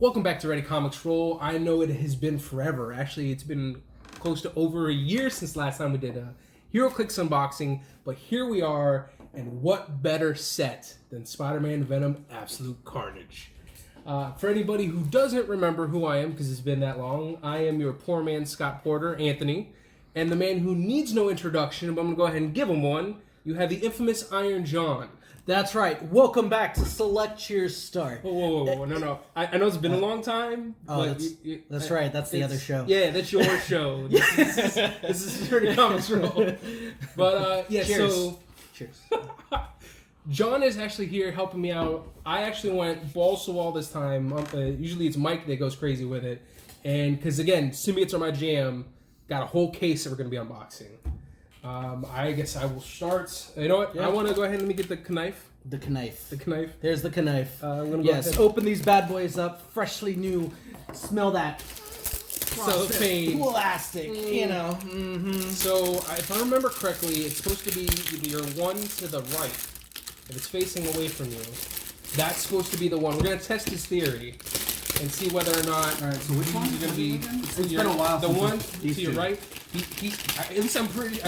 Welcome back to ReadyComicsRoll. I know it has been forever. Actually, it's been close to over a year since last time we did a Heroclix unboxing, but here we are, and what better set than Spider-Man Venom Absolute Carnage. For anybody who doesn't remember who I am, because it's been that long, I am your poor man Scott Porter, Anthony, and the man who needs no introduction, but I'm going to go ahead and give him one. You have the infamous Iron John. That's right. Welcome back to Select Your Start. Whoa. No. I know it's been a long time. Oh, but that's right. That's the other show. Yeah, that's your show. This is ReadyComicsRoll. But, yeah, Cheers. so... Cheers. John is actually here helping me out. I actually went balls to wall this time. Usually it's Mike that goes crazy with it. And, because, again, symbiotes are my jam. Got a whole case that we're going to be unboxing. I guess I will start. You know what? Yeah. I want to go ahead and let me get the knife. The knife. The knife. There's the knife. Yes. Open these bad boys up, freshly new. Smell that. Cellophane. Plastic. You know. Mm-hmm. So if I remember correctly, it's supposed to be your one to the right. If it's facing away from you, that's supposed to be the one. We're gonna test his theory and see whether or not. All right. So which one is gonna be? It's been a while. The since one to your right. At least I'm pretty.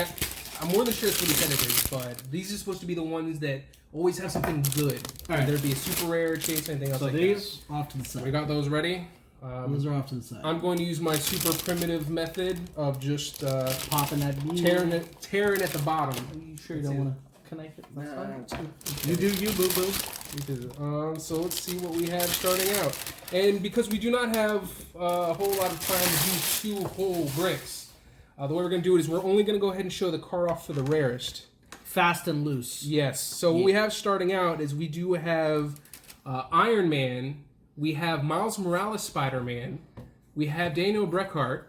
I'm more than sure it's what he said it is, but these are supposed to be the ones that always have something good. All right. There'd be a super rare, chase, anything else so like these that. off to the side. We got those ready. Those are off to the side. I'm going to use my super primitive method of just popping that bead. tearing at the bottom. Are you sure you don't want to knife it? You do you, boo-boo. So let's see what we have starting out. And because we do not have a whole lot of time to do 2 whole bricks, the way we're going to do it is we're only going to go ahead and show the card off for the rarest. Fast and loose. Yes. So what we have starting out is we do have Iron Man. We have Miles Morales Spider-Man. We have Daniel Breckart.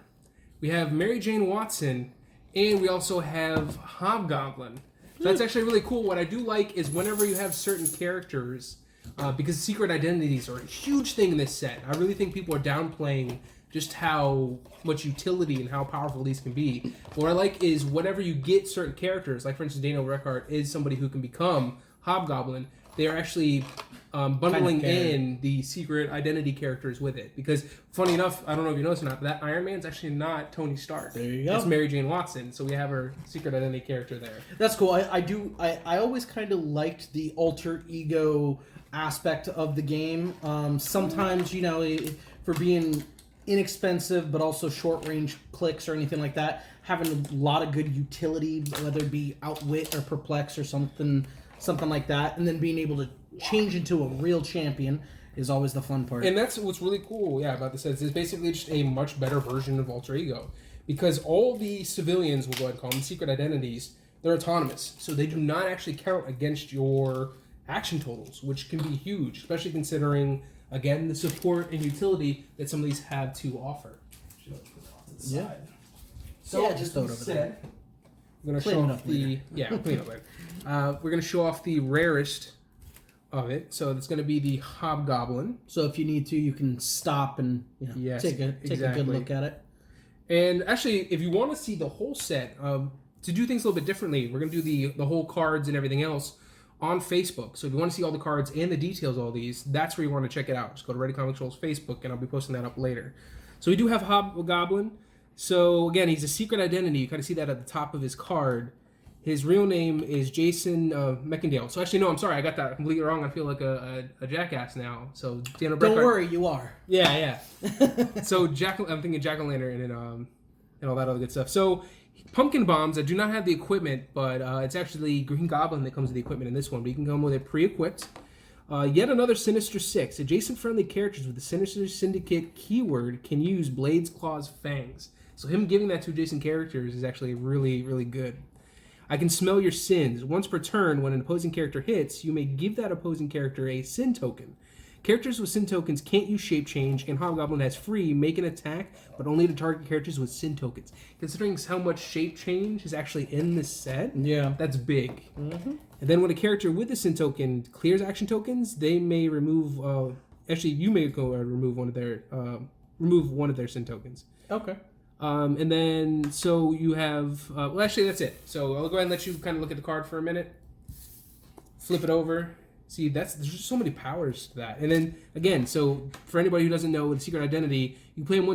We have Mary Jane Watson. And we also have Hobgoblin. So that's actually really cool. What I do like is whenever you have certain characters, because secret identities are a huge thing in this set. I really think people are downplaying just how much utility and how powerful these can be. What I like is whenever you get certain characters, like for instance Daniel Breckart is somebody who can become Hobgoblin, they are actually bundling in the secret identity characters with it. Because funny enough, I don't know if you noticed or not, but that Iron Man's actually not Tony Stark. There you go. It's Mary Jane Watson, so we have her secret identity character there. That's cool. I always kind of liked the alter ego aspect of the game. Sometimes, you know, for being inexpensive but also short range clicks or anything like that, having a lot of good utility, whether it be outwit or perplex or something like that, and then being able to change into a real champion is always the fun part. And that's what's really cool, about this. It's basically just a much better version of alter ego, because all the civilians, we'll go ahead and call them secret identities, they're autonomous, so they do not actually count against your action totals, which can be huge, especially considering, again, the support and utility that some of these have to offer. Put it off to the side. So just throw it over there. We're going to show off the... Yeah, clean up later. We're going to show off the rarest of it. So it's going to be the Hobgoblin. So if you need to, you can stop and take a good look at it. And actually, if you want to see the whole set, to do things a little bit differently, we're going to do the whole cards and everything else on Facebook. So if you want to see all the cards and the details of all these, that's where you want to check it out. Just go to ReadyComicsRoll's Facebook, and I'll be posting that up later. So we do have Hobgoblin. So again, he's a secret identity. You kind of see that at the top of his card. His real name is Jason Mekindale. So actually, no, I'm sorry, I got that completely wrong. I feel like a jackass now. So Daniel Breckart. Don't worry, you are. Yeah. So I'm thinking Jack-o'-lantern and all that other good stuff. So Pumpkin Bombs, I do not have the equipment, but it's actually Green Goblin that comes with the equipment in this one. But you can come with it pre-equipped. Yet another Sinister Six. Adjacent-friendly characters with the Sinister Syndicate keyword can use Blades, Claws, Fangs. So him giving that to adjacent characters is actually really, really good. I can smell your sins. Once per turn, when an opposing character hits, you may give that opposing character a sin token. Characters with sin tokens can't use shape change, and Hobgoblin has free make an attack, but only to target characters with sin tokens. Considering how much shape change is actually in this set, that's big. Mm-hmm. And then when a character with a sin token clears action tokens, they may remove. You may go and remove one of their sin tokens. Okay. And then so you have. That's it. So I'll go ahead and let you kind of look at the card for a minute. Flip it over. See, there's just so many powers to that. And then again, so for anybody who doesn't know the secret identity, you can play them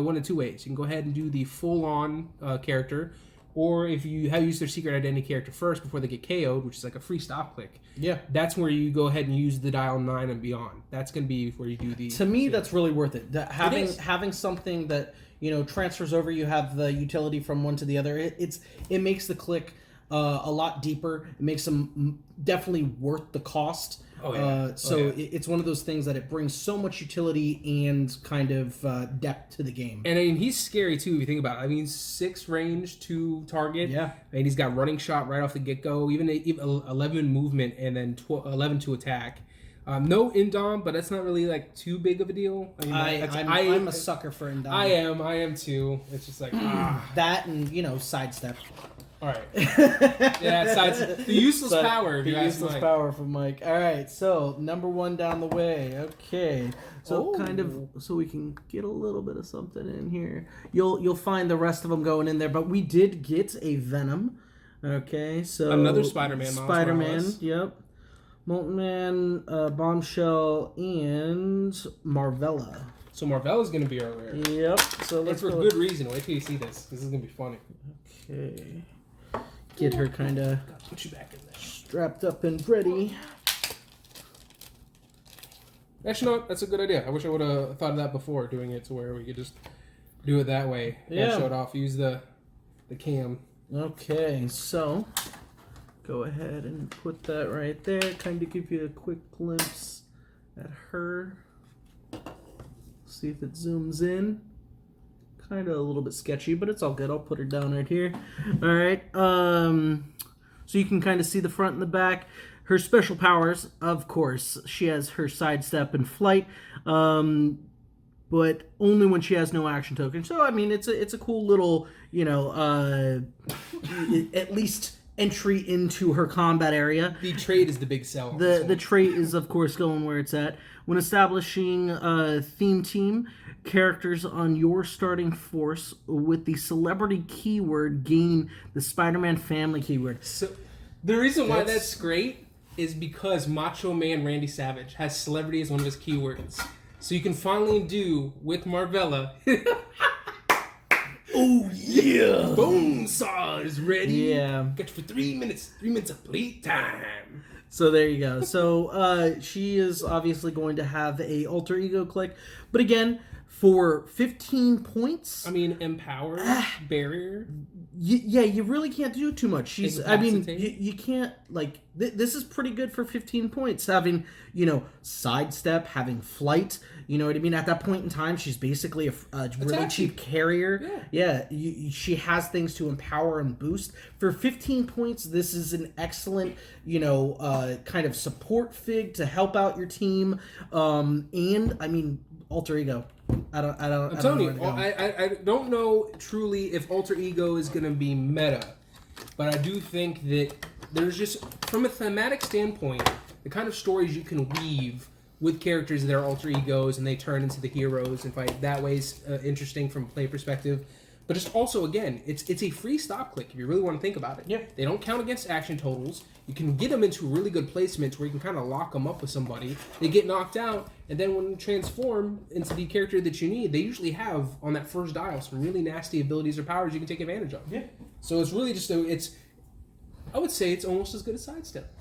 one of two ways. You can go ahead and do the full-on character, or if you have used their secret identity character first before they get KO'd, which is like a free stop click. Yeah, that's where you go ahead and use the dial 9 and beyond. That's going to be where you do the. To me, that's really worth it. Having something that transfers over. You have the utility from one to the other. It makes the click a lot deeper. It makes them definitely worth the cost. Oh, yeah. It's one of those things that it brings so much utility and kind of depth to the game. And I mean, he's scary too if you think about it. I mean, 6 range to target. Yeah. And he's got running shot right off the get-go. Even 11 movement and then 11 to attack. No Indom, but that's not really like too big of a deal. I mean, I'm a sucker for Indom. I am too. It's just like that and sidestep. All right. Yeah, the useless power. The useless power from Mike. All right, so number 1 down the way. Okay, so so we can get a little bit of something in here. You'll find the rest of them going in there, but we did get a Venom. Okay, so another Spider-Man. Yep. Molten Man, Bombshell, and Marvella. So Marvella's going to be our rare. Yep. So let's for good reason. Wait till you see this. This is going to be funny. Okay. Get her kind of put you back in there, strapped up and ready. Actually, no, that's a good idea. I wish I would have thought of that before, doing it to where we could just do it that way. Yeah. Show it off. Use the cam. Okay, so go ahead and put that right there. Kind of give you a quick glimpse at her. See if it zooms in. Kind of a little bit sketchy, but it's all good. I'll put her down right here. All right. So you can kind of see the front and the back. Her special powers, of course, she has her sidestep and flight, but only when she has no action token. So I mean, it's a cool little, at least entry into her combat area. The trait is the big sell. The trait is, of course, going where it's at. When establishing a theme team, characters on your starting force with the celebrity keyword gain the Spider-Man family keyword. So the reason why that's great is because Macho Man Randy Savage has celebrity as one of his keywords. So you can finally do with Marvella. Oh yeah! Bone saw is ready. Yeah. Got you for 3 minutes. 3 minutes of playtime. So there you go. So she is obviously going to have a alter ego click, but again, for 15 points. I mean, empower, barrier. You really can't do too much. You can't, like, this is pretty good for 15 points. Having, sidestep, having flight, you know what I mean? At that point in time, she's basically a really cheap carrier. Yeah. She has things to empower and boost. For 15 points, this is an excellent, kind of support fig to help out your team. And, I mean, alter ego. I'm telling you, I don't know truly if alter ego is going to be meta, but I do think that there's just, from a thematic standpoint, the kind of stories you can weave with characters that are alter egos and they turn into the heroes and fight that way is interesting from a play perspective. But just also, again, it's a free stop click if you really want to think about it. Yeah. They don't count against action totals. You can get them into really good placements where you can kind of lock them up with somebody. They get knocked out, and then when you transform into the character that you need, they usually have, on that first dial, some really nasty abilities or powers you can take advantage of. Yeah. So it's really just, I would say it's almost as good as sidestep.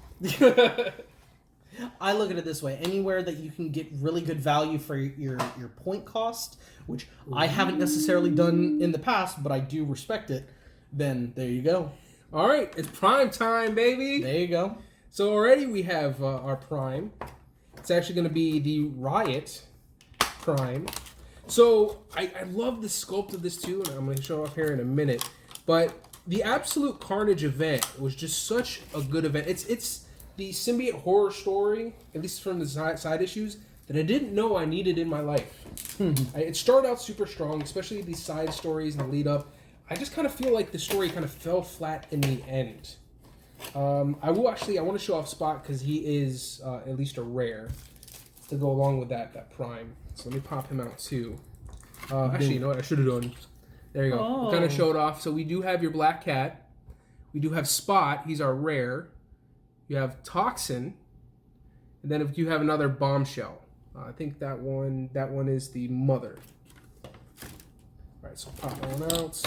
I look at it this way. Anywhere that you can get really good value for your point cost, which I haven't necessarily done in the past, but I do respect it, then there you go. All right, it's prime time, baby. There you go. So already we have our prime. It's actually going to be the Riot prime. So I love the sculpt of this too, and I'm going to show off here in a minute. But the Absolute Carnage event was just such a good event. It's the symbiote horror story, at least from the side issues, that I didn't know I needed in my life. It started out super strong, especially these side stories and the lead up. I just kind of feel like the story kind of fell flat in the end. I want to show off Spot because he is at least a rare to go along with that prime. So let me pop him out too. Actually, you know what? I should have done. There you go. Oh. Kind of showed off. So we do have your Black Cat. We do have Spot. He's our rare. You have Toxin. And then if you have another Bombshell, I think that one is the Mother. All right, so pop that one out.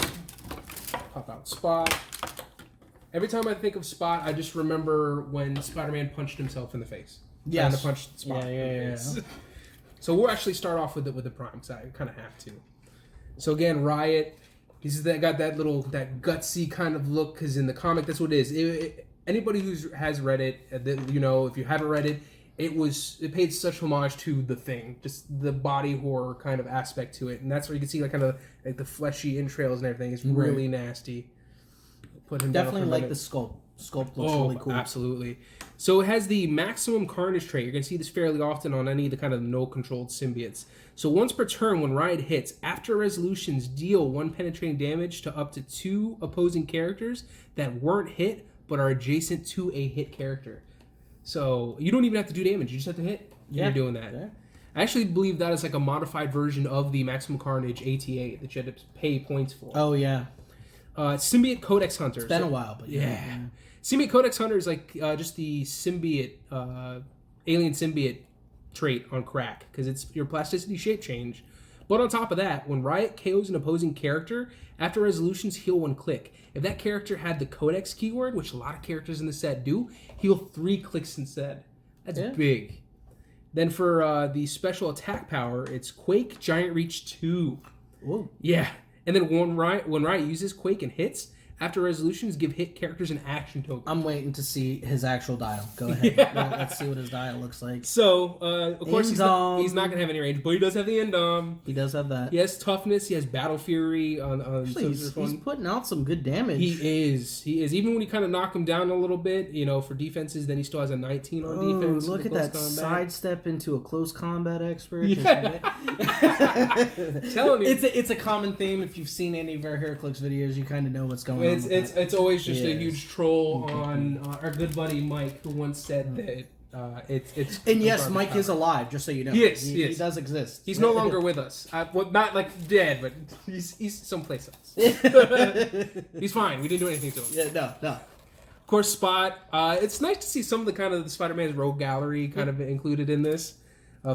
Pop out Spot. Every time I think of Spot, I just remember when Spider-Man punched himself in the face. Yeah, to punch Spot. Yeah. So we'll actually start off with the Prime, because I kind of have to. So again, Riot. He's got that gutsy kind of look, because in the comic, that's what it is. Anybody who has read it, if you haven't read it, it paid such homage to The Thing, just the body horror kind of aspect to it, and that's where you can see like the fleshy entrails and everything. It's really nasty. Put him definitely like the sculpt. Sculpt looks really cool. Absolutely. So it has the maximum Carnage trait. You're going to see this fairly often on any of the kind of no-controlled symbiotes. So once per turn, when Riot hits, after resolutions deal 1 penetrating damage to up to 2 opposing characters that weren't hit but are adjacent to a hit character. So you don't even have to do damage. You just have to hit. Yeah. You're doing that. Yeah. I actually believe that is like a modified version of the Maximum Carnage ATA that you had to pay points for. Oh, yeah. Symbiote Codex Hunter. It's been a while, but yeah. Symbiote Codex Hunter is like just the symbiote, alien symbiote trait on crack, because it's your plasticity shape change. But on top of that, when Riot KOs an opposing character, after resolutions heal 1 click. If that character had the Codex keyword, which a lot of characters in the set do, heal 3 clicks instead. That's big. Then for the special attack power, it's Quake Giant Reach 2. Whoa. Yeah. And then when Riot uses Quake and hits, after resolutions, give hit characters an action token. I'm waiting to see his actual dial. Go ahead. Yeah. Let's see what his dial looks like. So, of course, he's not going to have any range, but he does have the Endom. He does have that. He has toughness. He has Battle Fury. Actually, he's putting out some good damage. He is. Even when you kind of knock him down a little bit, for defenses, then he still has a 19 on defense. Look at that sidestep into a close combat expert. Yeah. Telling you. It's a common theme. If you've seen any of our Heroclix videos, you kind of know what's going on. It's always just a huge troll on our good buddy Mike, who once said that it's. And yes, Mike is alive. Just so you know, he does exist. He's no longer with us. Not like dead, but he's someplace else. He's fine. We didn't do anything to him. Yeah, no. Of course, Spot. It's nice to see some of the kind of the Spider-Man's rogue gallery kind of included in this.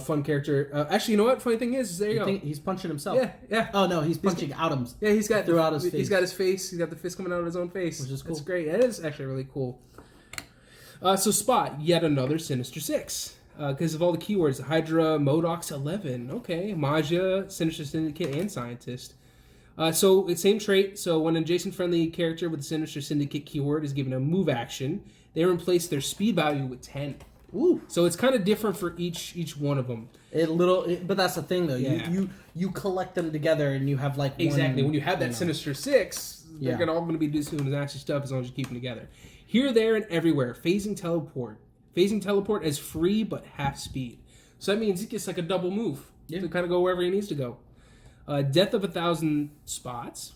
Fun character. Actually, you know what? Funny thing is there you go. He's punching himself. Yeah. Oh no, he's punching out him. Yeah, he's got throughout his face. He's got his face. He's got the fist coming out of his own face, which is cool. It's great. It is actually really cool. So Spot, yet another Sinister Six, because of all the keywords: Hydra, Modox, 11. Okay, Magia, Sinister Syndicate, and Scientist. So it's same trait. So when an adjacent friendly character with the Sinister Syndicate keyword is given a move action, they replace their speed value with 10. Ooh. So it's kind of different for each one of them. But that's the thing though. Yeah. You collect them together and you have like exactly when you have that Sinister Six, they're all going to be doing nasty stuff as long as you keep them together. Here, there, and everywhere. Phasing teleport is free but half speed. So that means he gets like a double move to kind of go wherever he needs to go. Death of 1,000 spots.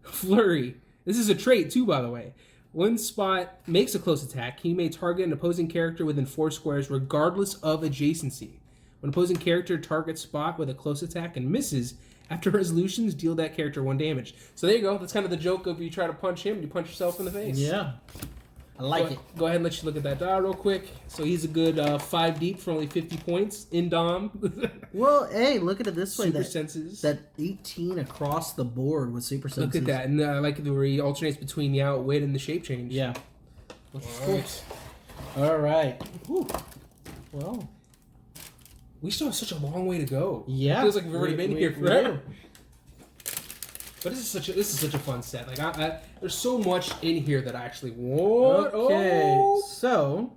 Flurry. This is a trait too, by the way. When Spot makes a close attack, he may target an opposing character within 4 squares regardless of adjacency. When opposing character targets Spot with a close attack and misses, after resolutions, deal that character 1 damage. So there you go. That's kind of the joke of you try to punch him, you punch yourself in the face. Yeah. I like it. Go ahead and let you look at that dial real quick. So he's a good 5 deep for only 50 points in Dom. Well, hey, look at it this way. Super senses. That 18 across the board with super senses. Look at that. And I like it where he alternates between the outwit and the shape change. Yeah. Cool. All right. Whew. Well, we still have such a long way to go. Yeah. It feels like we've already been here forever. But this is such a fun set. Like there's so much in here that I actually want. Okay, so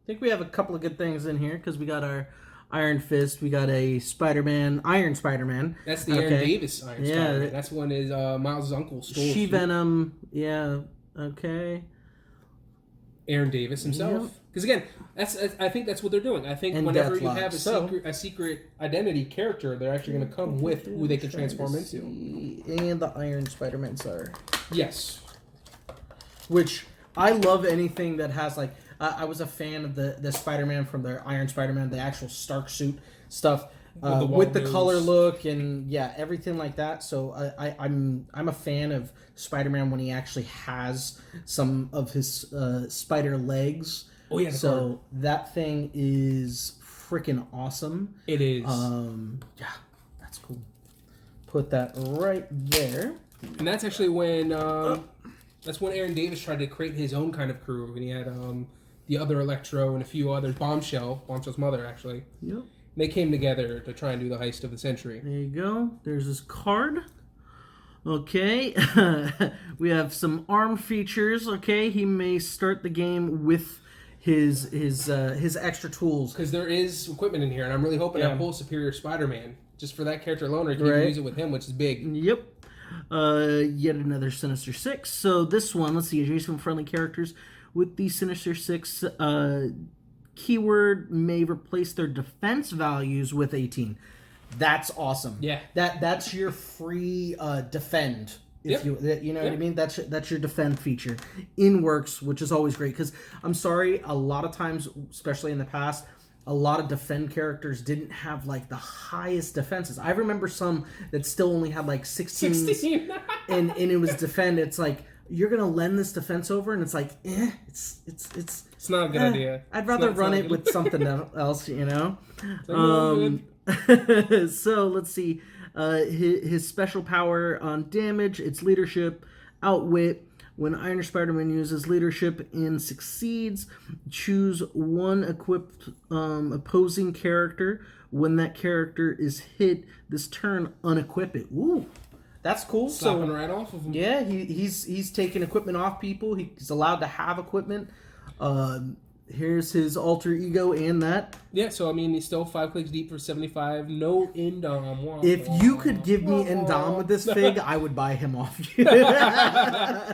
I think we have a couple of good things in here because we got our Iron Fist, we got a Iron Spider-Man. That's the Aaron Davis Iron Spider-Man. That's one is Miles' uncle stole. She Venom, okay. Aaron Davis himself. Because again, I think that's what they're doing. I think whenever you have a secret identity character, they're actually going to come with who they can transform into. And the Iron Spider-Man are. Yes. Which I love anything that has like I was a fan of the Spider-Man from the Iron Spider-Man, the actual Stark suit stuff. With the color look and everything like that. So I'm a fan of Spider-Man when he actually has some of his spider legs. Oh yeah, so that thing is freaking awesome. It is. Yeah, that's cool. Put that right there. And that's actually when that's when Aaron Davis tried to create his own kind of crew, and he had the other Electro and a few others, Bombshell's mother actually. Yep. And they came together to try and do the heist of the century. There you go. There's his card. Okay, we have some arm features. Okay, he may start the game with his extra tools because there is equipment in here, and I'm really hoping I pull Superior Spider-Man just for that character alone. Or you can use it with him, which is big. Yep. Yet another Sinister Six. So this one, let's see, adjacent friendly characters with the Sinister Six keyword may replace their defense values with 18. That's awesome. Yeah. That's your free defend. If you know what I mean? That's your defend feature in works, which is always great. Because I'm sorry, a lot of times, especially in the past, a lot of defend characters didn't have like the highest defenses. I remember some that still only had like 16 and it was defend. It's like you're gonna lend this defense over, and it's like, it's not a good idea. I'd rather run it with something else, you know. Like, so let's see. His special power on damage, it's leadership, outwit. When Iron Spider-Man uses leadership and succeeds, choose one equipped opposing character. When that character is hit this turn, unequip it. Ooh, that's cool. Slapping right off of him. Yeah, he's taking equipment off people. He's allowed to have equipment. Here's his alter ego and that. Yeah, so I mean, he's still 5 clicks deep for 75. No Indom. If you could give me Indom with this fig, I would buy him off you.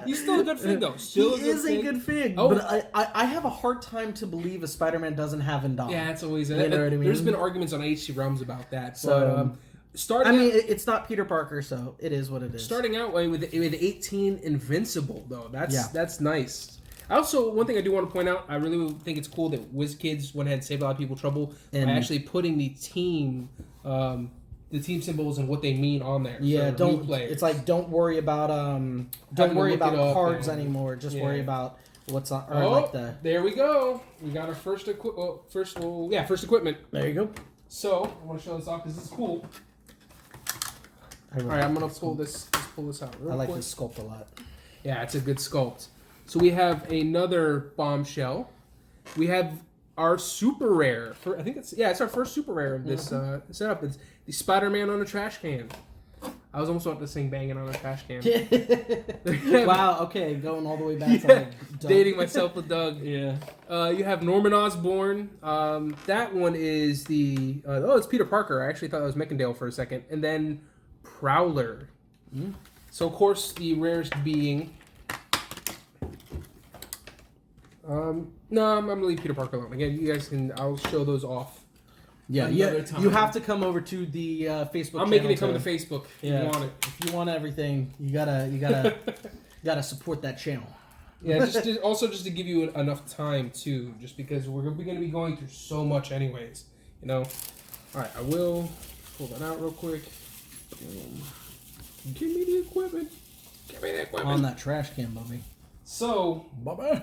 He's still a good fig, though. Still he is a good fig. Oh. But I have a hard time to believe a Spider-Man doesn't have Indom. Yeah, it's always... You know what I mean? There's been arguments on HC Realms about that. So, but, it's not Peter Parker, so it is what it is. Starting out with 18 Invincible, though. That's nice. Also, one thing I do want to point out, I really think it's cool that WizKids went ahead and saved a lot of people trouble by actually putting the team symbols and what they mean on there. Yeah, it's like don't worry about cards anymore. Just worry about what's on. Or there we go. We got our first equipment. There you go. So I want to show this off because this is cool. All right, I'm gonna pull this. Let's pull this out. I like this sculpt a lot. Yeah, it's a good sculpt. So we have another Bombshell. We have our super rare. It's our first super rare of this setup. It's the Spider-Man on a trash can. I was almost about to sing "Banging on a Trash Can." Wow. Okay, going all the way back to dating myself with Doug. Yeah. You have Norman Osborn. That one is the it's Peter Parker. I actually thought it was Mekindale for a second, and then Prowler. Mm. So of course the rarest being. No, I'm gonna leave Peter Parker alone. Again, you guys can. I'll show those off. Yeah. You have to come over to the Facebook. I'm making it come to Facebook. If you want it. If you want everything, you gotta support that channel. Yeah. just to give you enough time too, just because we're gonna be going through so much anyways. You know. All right. I will pull that out real quick. Give me the equipment. On that trash can, Bubby. So,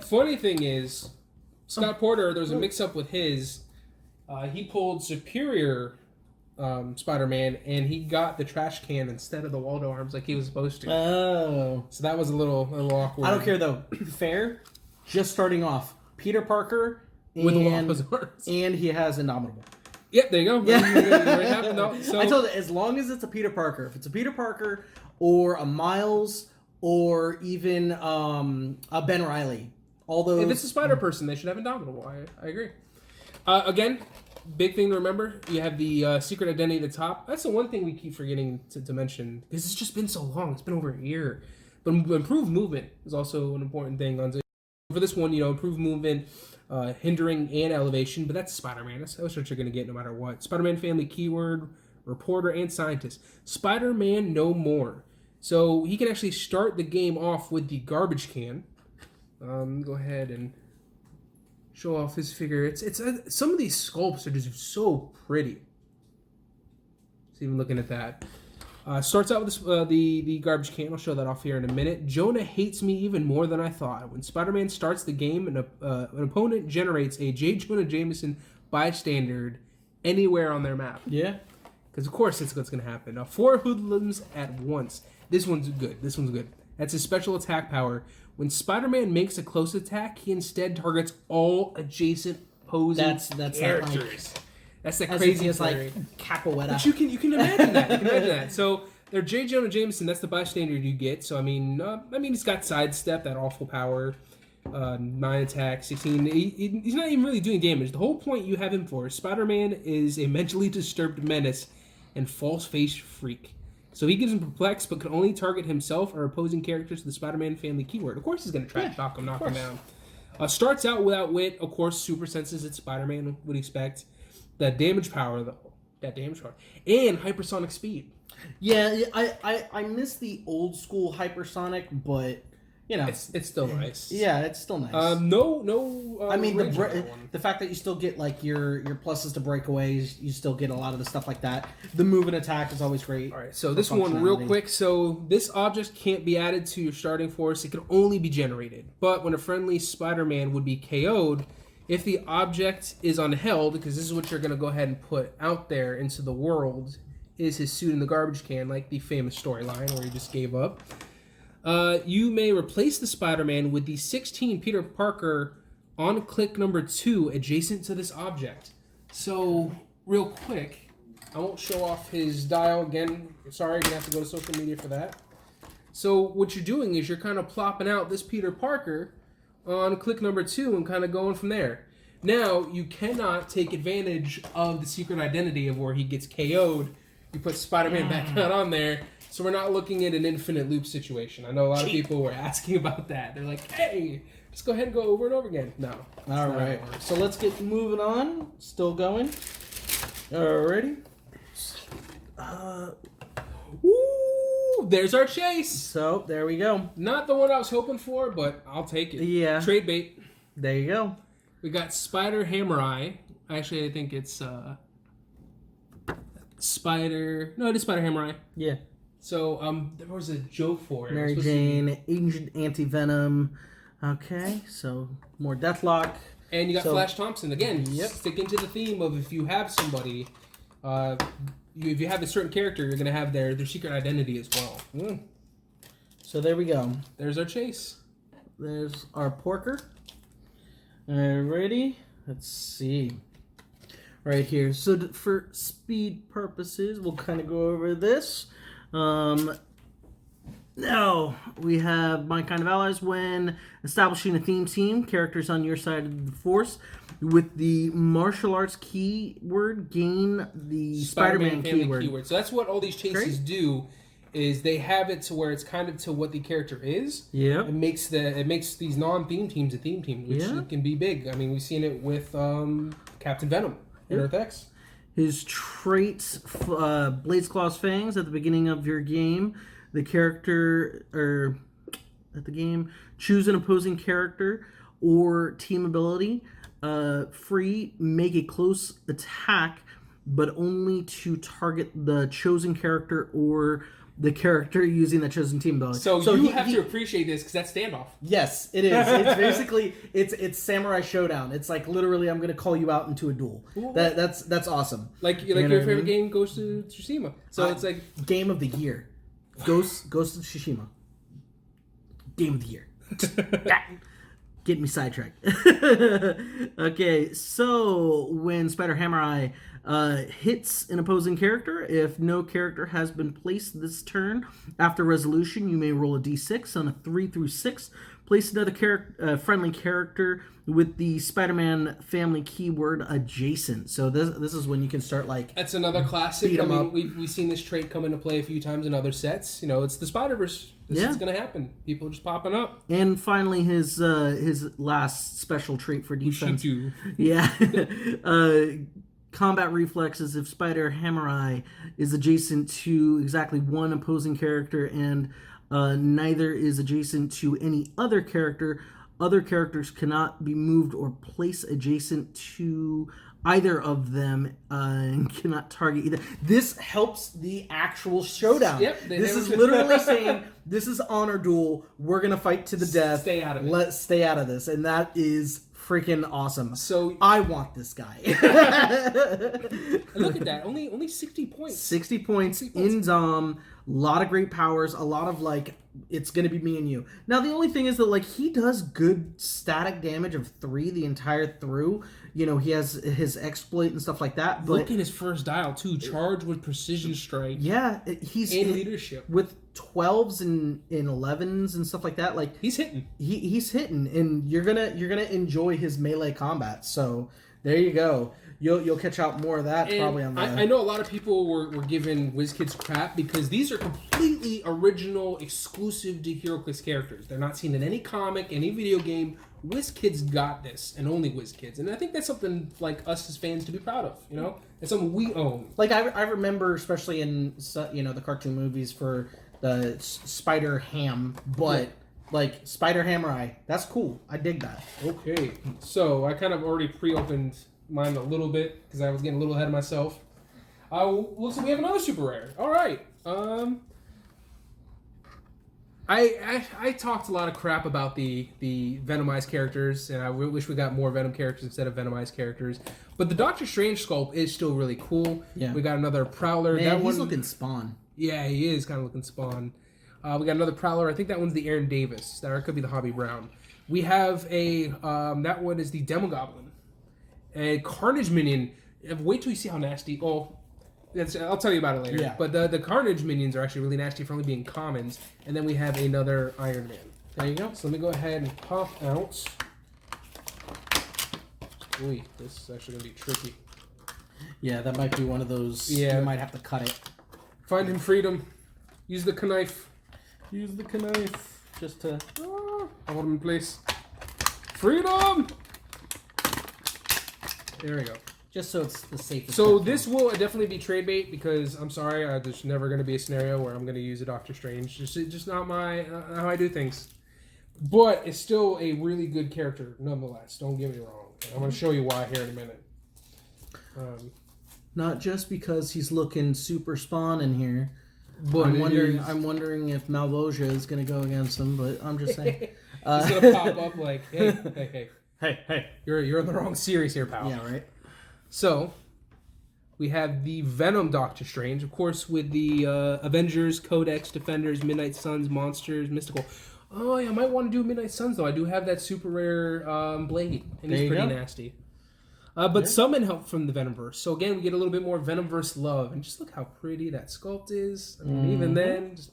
funny thing is, Scott Porter, there's a mix-up with his. He pulled Superior Spider-Man, and he got the trash can instead of the Waldo arms like he was supposed to. Oh. So that was a little awkward. I don't care, though. Fair. Just starting off. Peter Parker with the Waldo's arms. And he has Indomitable. Yep, there you go. Yeah. I told you, as long as it's a Peter Parker. If it's a Peter Parker or a Miles... or even a Ben Reilly. All those. If it's a Spider-Person, they should have Indomitable. I agree. Again, big thing to remember, you have the secret identity at the top. That's the one thing we keep forgetting to mention, because it's just been so long. It's been over a year. But improved movement is also an important thing. For this one, improved movement, hindering and elevation, but that's Spider-Man. That's what you're going to get no matter what. Spider-Man family keyword, reporter, and scientist. Spider-Man no more. So he can actually start the game off with the garbage can. Go ahead and show off his figure. It's some of these sculpts are just so pretty. Just even looking at that. Starts out with this, the garbage can. I'll show that off here in a minute. Jonah hates me even more than I thought. When Spider-Man starts the game, an opponent generates a J. Jonah Jameson bystander anywhere on their map. Yeah. Because, of course, that's what's going to happen. 4 hoodlums at once. This one's good. That's his special attack power. When Spider-Man makes a close attack, he instead targets all adjacent opposing characters. That's the crazy as like Capoeira. But you can imagine that. So they're J. Jonah Jameson. That's the bystander you get. So I mean, he's got sidestep, that awful power, 9 attack, 16. He's not even really doing damage. The whole point you have him for, Spider-Man is a mentally disturbed menace and false-faced freak. So he gives him perplexed, but can only target himself or opposing characters with the Spider-Man family keyword. Of course, he's going to try to knock him down. Starts out without wit. Of course, super senses. It's Spider-Man. Would expect. That damage power, and hypersonic speed. Yeah, I miss the old school hypersonic, but you know, it's still nice. Yeah, it's still nice. No. I mean, the fact that you still get like your pluses to breakaways, you still get a lot of the stuff like that. The move and attack is always great. All right, so this one real quick. So this object can't be added to your starting force; it can only be generated. But when a friendly Spider-Man would be KO'd. If the object is unheld, because this is what you're going to go ahead and put out there into the world, is his suit in the garbage can, like the famous storyline where he just gave up. You may replace the Spider-Man with the 16 Peter Parker on click number 2 adjacent to this object. So, real quick, I won't show off his dial again. Sorry, you're going to have to go to social media for that. So, what you're doing is you're kind of plopping out this Peter Parker on click number 2 and kind of going from there. Now, you cannot take advantage of the secret identity of where he gets KO'd. You put Spider-Man back out on there, so we're not looking at an infinite loop situation. I know a lot of people were asking about that. They're like, hey, just go ahead and go over and over again. No. All right. So let's get moving on. Still going. Alrighty. There's our Chase. So, there we go. Not the one I was hoping for, but I'll take it. Yeah. Trade bait. There you go. We got Spider Hammer Eye. Actually, I think it's Spider... No, it is Spider Hammer Eye. Yeah. So, there was a joke for it. Mary Jane, Agent Anti-Venom. Okay, so more Deathlock. And you got Flash Thompson. Again, sticking to the theme of if you have somebody... if you have a certain character, you're going to have their secret identity as well. So there we go. There's our Chase. There's our Porker. Alrighty. Let's see. Right here. So for speed purposes, we'll kind of go over this. Now, we have My Kind of Allies. When establishing a theme team, characters on your side of the force with the martial arts keyword gain the Spider-Man keyword. So that's what all these chases do, is they have it to where it's kind of to what the character is. Yeah. It makes these non-theme teams a theme team, which can be big. I mean, we've seen it with Captain Venom in Earth X. His traits, Blade's Claw's Fangs at the beginning of your game. The character, or at the game, choose an opposing character or team ability. Free, make a close attack, but only to target the chosen character or the character using the chosen team ability. So you have to appreciate this because that's standoff. Yes, it is. It's basically it's Samurai Showdown. It's like literally I'm going to call you out into a duel. That's awesome. Like your favorite game, Ghost of Tsushima. So it's like game of the year. Ghost of Tsushima. Game of the year. Get me sidetracked. Okay, so when Spider Hammer Eye hits an opposing character, if no character has been placed this turn after resolution, you may roll a d6 on a 3 through 6. Place another friendly character with the Spider-Man family keyword adjacent. So this is when you can start like... That's another classic. I mean, we've seen this trait come into play a few times in other sets. You know, it's the Spider-Verse. This is going to happen. People just popping up. And finally, his last special trait for defense. Ushitu. Yeah. Combat reflexes. If Spider Hammer Eye is adjacent to exactly one opposing character and neither is adjacent to any other character, other characters cannot be moved or placed adjacent to either of them and cannot target either. This helps the actual showdown. Yep, this is literally saying, this is honor duel. We're going to fight to the death. Stay out of it. Let's stay out of this. And that is freaking awesome. So I want this guy. Look at that. Only 60 points. 60 points in Dom. A lot of great powers. A lot of, like, it's going to be me and you. Now, the only thing is that, like, he does good static damage of 3 the entire through. You know, he has his exploit and stuff like that. But look at his first dial, too. Charge with precision strike. Yeah. He's in leadership. With 12s and 11s and stuff like that. Like, he's hitting. He's hitting. And you're gonna enjoy his melee combat. So, there you go. You'll catch out more of that probably on the... I know a lot of people were giving WizKids crap because these are completely original, exclusive to HeroClix characters. They're not seen in any comic, any video game. WizKids got this, and only WizKids. And I think that's something like us as fans to be proud of, you know? It's something we own. Like, I remember, especially in, you know, the cartoon movies for the Spider Ham, but... Like, Spider Hammer, that's cool. I dig that. Okay, so I kind of already pre-opened mine a little bit because I was getting a little ahead of myself. Looks like we have another super rare. All right. I talked a lot of crap about the Venomized characters, and I wish we got more Venom characters instead of Venomized characters. But the Doctor Strange sculpt is still really cool. Yeah. We got another Prowler. Man, he's looking Spawn. Yeah, he is kind of looking Spawn. We got another Prowler. I think that one's the Aaron Davis. Or it could be the Hobby Brown. We have a... that one is the Demo Goblin. A Carnage minion. Wait till you see how nasty... Oh, I'll tell you about it later. Yeah. But the Carnage minions are actually really nasty for only being commons. And then we have another Iron Man. There you go. So let me go ahead and pop out... Ooh, this is actually going to be tricky. Yeah, that might be one of those... Yeah. You might have to cut it. Find him freedom. Use the knife. Use the knife just to hold him in place. Freedom! There we go. Just so it's the safest. So this will definitely be trade bait because I'm sorry, there's never going to be a scenario where I'm going to use a Doctor Strange. Just not how I do things. But it's still a really good character nonetheless. Don't get me wrong. I'm going to show you why here in a minute. Not just because he's looking super Spawn in here. But I'm wondering if Malvosia is going to go against him, but I'm just saying. He's going to pop up like, hey. You're in the wrong series here, pal. Yeah, right. So, we have the Venom Doctor Strange, of course, with the Avengers, Codex, Defenders, Midnight Suns, Monsters, Mystical. Oh, yeah, I might want to do Midnight Suns, though. I do have that super rare Blade, and he's pretty nasty. But summon help from the Venomverse. So again, we get a little bit more Venomverse love. And just look how pretty that sculpt is. I mean, even then, just...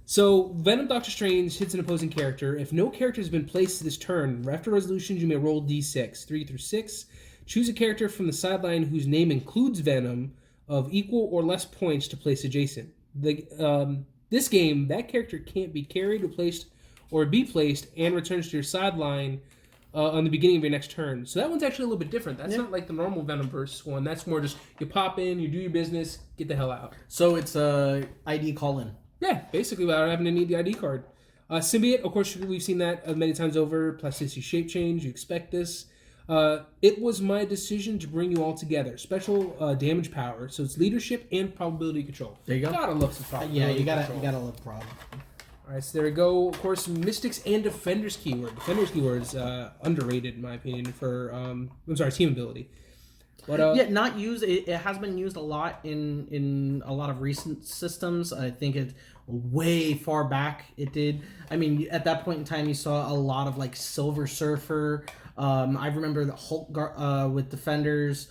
So, Venom Doctor Strange hits an opposing character. If no character has been placed this turn, after resolutions, you may roll d6, 3 through 6. Choose a character from the sideline whose name includes Venom of equal or less points to place adjacent. This game, that character can't be carried, replaced, or be placed, and returns to your sideline on the beginning of your next turn. So that one's actually a little bit different. That's not like the normal Venomverse one. That's more just you pop in, you do your business, get the hell out. So it's a ID call-in. Yeah, basically without having to need the ID card. Symbiote, of course, we've seen that many times over. Plasticity shape change, you expect this. It was my decision to bring you all together. Special damage power, so it's leadership and probability control. There you go. Gotta love some probability control. You gotta love prob. Alright, so there we go. Of course, Mystics and Defenders keyword. Defenders keyword is underrated, in my opinion, for, team ability. But, not used. It has been used a lot in a lot of recent systems. I think it way far back it did. I mean, at that point in time, you saw a lot of like Silver Surfer. I remember the Hulk with Defenders.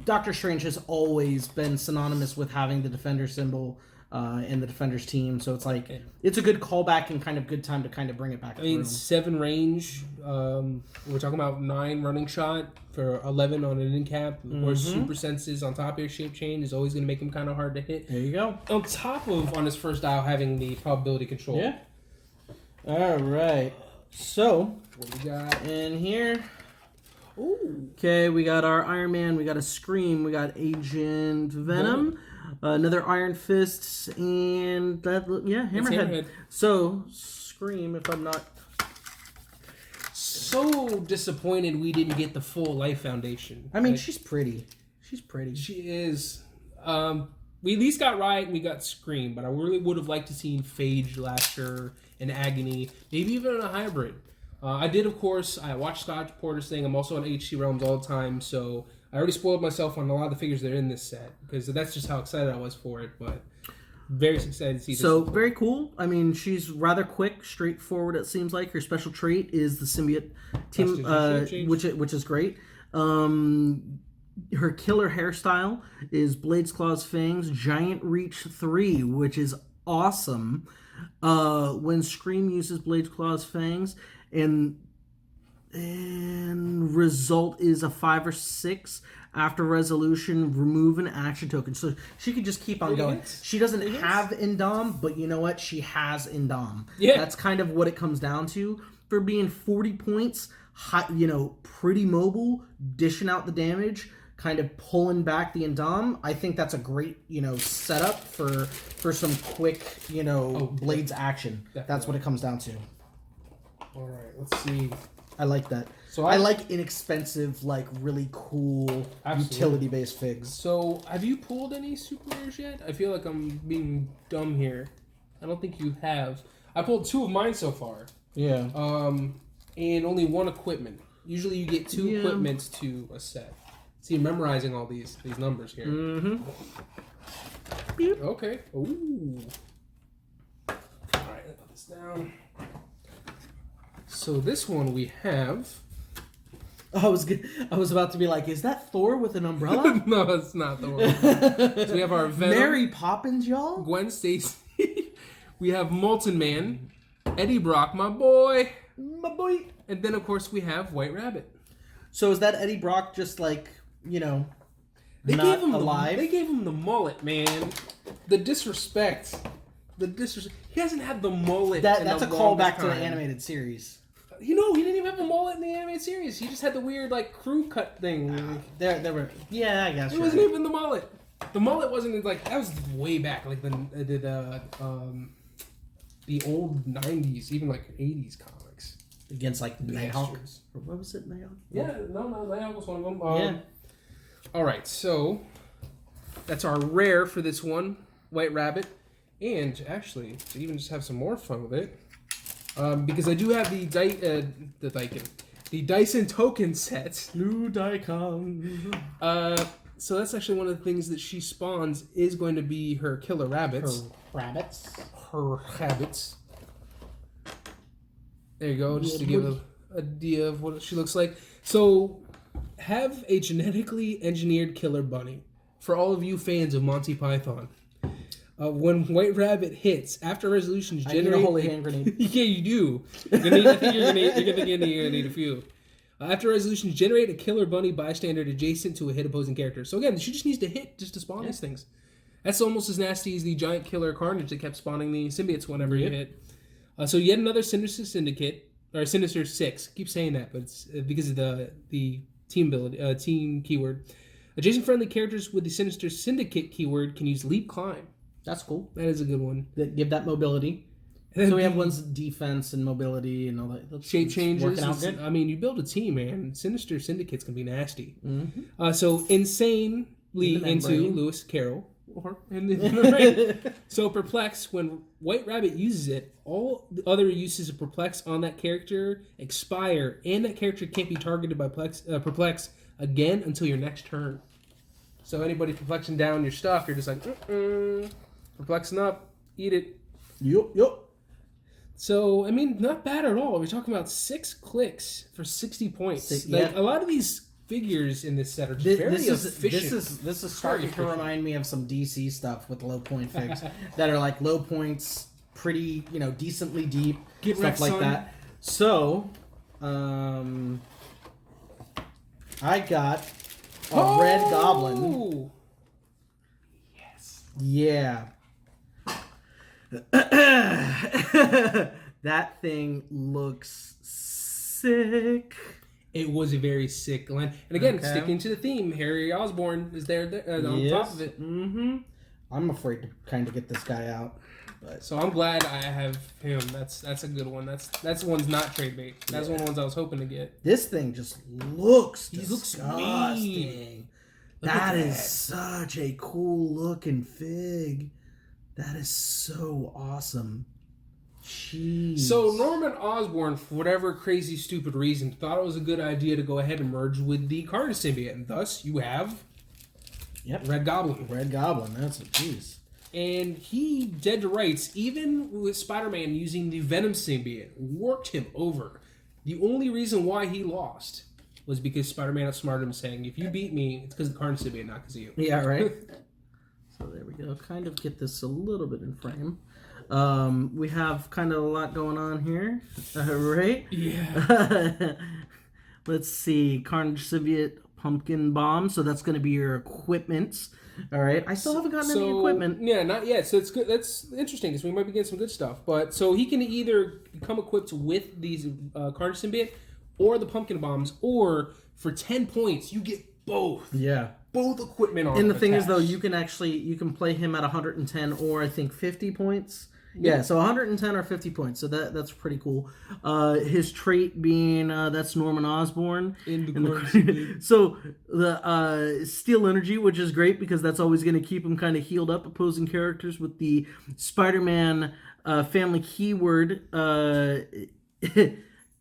Doctor Strange has always been synonymous with having the Defender symbol in the Defenders team, so it's like it's a good callback and kind of good time to kind of bring it back. I mean, 7 range. We're talking about 9 running shot for 11 on an end cap. Of course, super senses on top of your shape chain is always going to make him kind of hard to hit. There you go. On top of on his first dial having the probability control. Yeah. All right. So what do we got in here? Ooh. Okay, we got our Iron Man. We got a Scream. We got Agent Venom. Another Iron Fists, and that, Hammerhead. So, Scream, if I'm not... so disappointed we didn't get the full Life Foundation. I mean, she's pretty. She's pretty. She is. We at least got Riot and we got Scream, but I really would have liked to seen Phage, Lasher, and Agony, maybe even in a hybrid. I did, of course. I watched Scott Porter's thing. I'm also on HC Realms all the time, so I already spoiled myself on a lot of the figures that are in this set because that's just how excited I was for it. But very excited to see this. So very cool. I mean, she's rather quick, straightforward. It seems like her special trait is the symbiote team, which is great. Her killer hairstyle is Blades, Claws, Fangs, Giant Reach 3, which is awesome. When Scream uses Blades, Claws, Fangs, and result is a 5 or 6 after resolution, remove an action token. So she could just keep on going. She doesn't have Indom, but you know what? She has Indom. Yeah. That's kind of what it comes down to. For being 40 points, pretty mobile, dishing out the damage, kind of pulling back the Indom. I think that's a great, setup for some quick, Blades action. Definitely. That's what it comes down to. All right, let's see. I like that. So I like inexpensive, like really cool utility-based figs. So have you pulled any super rares yet? I feel like I'm being dumb here. I don't think you have. I pulled 2 of mine so far. Yeah. And only 1 equipment. Usually you get 2 equipments to a set. See, I'm memorizing all these numbers here. Mm-hmm. Beep. Okay. Ooh. All right, let's put this down. So this one we have. I was about to be like, is that Thor with an umbrella? No, it's not Thor. So we have our Venom, Mary Poppins, y'all. Gwen Stacy. We have Molten Man, Eddie Brock, my boy, and then of course we have White Rabbit. So is that Eddie Brock just like they not gave him alive? They gave him the mullet, man. The disrespect. He hasn't had the mullet. That's a callback to the animated series. He didn't even have a mullet in the animated series. He just had the weird crew cut thing. There were I guess it wasn't even the mullet. The mullet wasn't that was way back, like the old '90s, even '80s comics against Nighthawk. What was it, Nighthawk? Yeah, no, Nighthawk was one of them. All right, so that's our rare for this one, White Rabbit, and actually to even just have some more fun with it. Because I do have the Dyson token set. New Daikon. So that's actually one of the things that she spawns is going to be her killer rabbits. Her rabbits. There you go, just to give an idea of what she looks like. So, have a genetically engineered killer bunny. For all of you fans of Monty Python. When White Rabbit hits, after resolutions generate... I need a holy hand grenade. Yeah, you do. I think you're gonna need a few. After resolutions, generate a killer bunny bystander adjacent to a hit opposing character. So again, she just needs to hit just to spawn these things. That's almost as nasty as the giant killer Carnage that kept spawning the symbiotes whenever you hit. So yet another Sinister Syndicate, or Sinister 6. I keep saying that, but it's because of the team ability, team keyword. Adjacent friendly characters with the Sinister Syndicate keyword can use Leap Climb. That's cool. That is a good one. Give that mobility. So we have one's defense and mobility and all that. Shape changes. Working out good. I mean, you build a team, man. Sinister Syndicates can be nasty. Mm-hmm. So insanely into Lewis Carroll. So Perplex, when White Rabbit uses it, all the other uses of Perplex on that character expire, and that character can't be targeted by Perplex again until your next turn. So anybody perplexing down your stuff, you're just like, perplexing up, eat it. Yup. So, I mean, not bad at all. We're talking about 6 clicks for 60 points. A lot of these figures in this set are just very efficient. This is starting to remind me of some DC stuff with low point figs that are like low points, pretty, decently deep, stuff like that. So, I got a red Goblin. Yes. Yeah. That thing looks sick. It was a very sick line. And again, sticking to the theme, Harry Osborn is there on top of it. Mm-hmm. I'm afraid to kind of get this guy out. But So I'm glad I have him. That's a good one. That's one's not trade bait. That's one of the ones I was hoping to get. this thing just looks He looks disgusting. mean. That is such a cool looking fig. That is so awesome. Jeez. So Norman Osborn, for whatever crazy stupid reason, thought it was a good idea to go ahead and merge with the Carnage Symbiote, and thus you have Red Goblin. Red Goblin, that's a jeez. And he, dead to rights, even with Spider-Man using the Venom Symbiote, worked him over. The only reason why he lost was because Spider-Man outsmarted him, saying, if you beat me, it's because of the Carnage Symbiote, not because of you. Yeah, right? So there we go. Kind of get this a little bit in frame. We have kind of a lot going on here, right? Yeah. Let's see. Carnage Symbiote Pumpkin Bomb. So that's going to be your equipment. All right. I still haven't gotten any equipment. Yeah, not yet. So it's good. That's interesting because we might be getting some good stuff. But so he can either become equipped with these Carnage Symbiote or the Pumpkin Bombs, or for 10 points you get both. Yeah. Both equipment on. And the thing is, though, you can play him at 110 or I think 50 points. Yeah, so 110 or 50 points. So that's pretty cool. His trait being that's Norman Osborn. So the Steel Energy, which is great because that's always going to keep him kind of healed up. Opposing characters with the Spider-Man family keyword.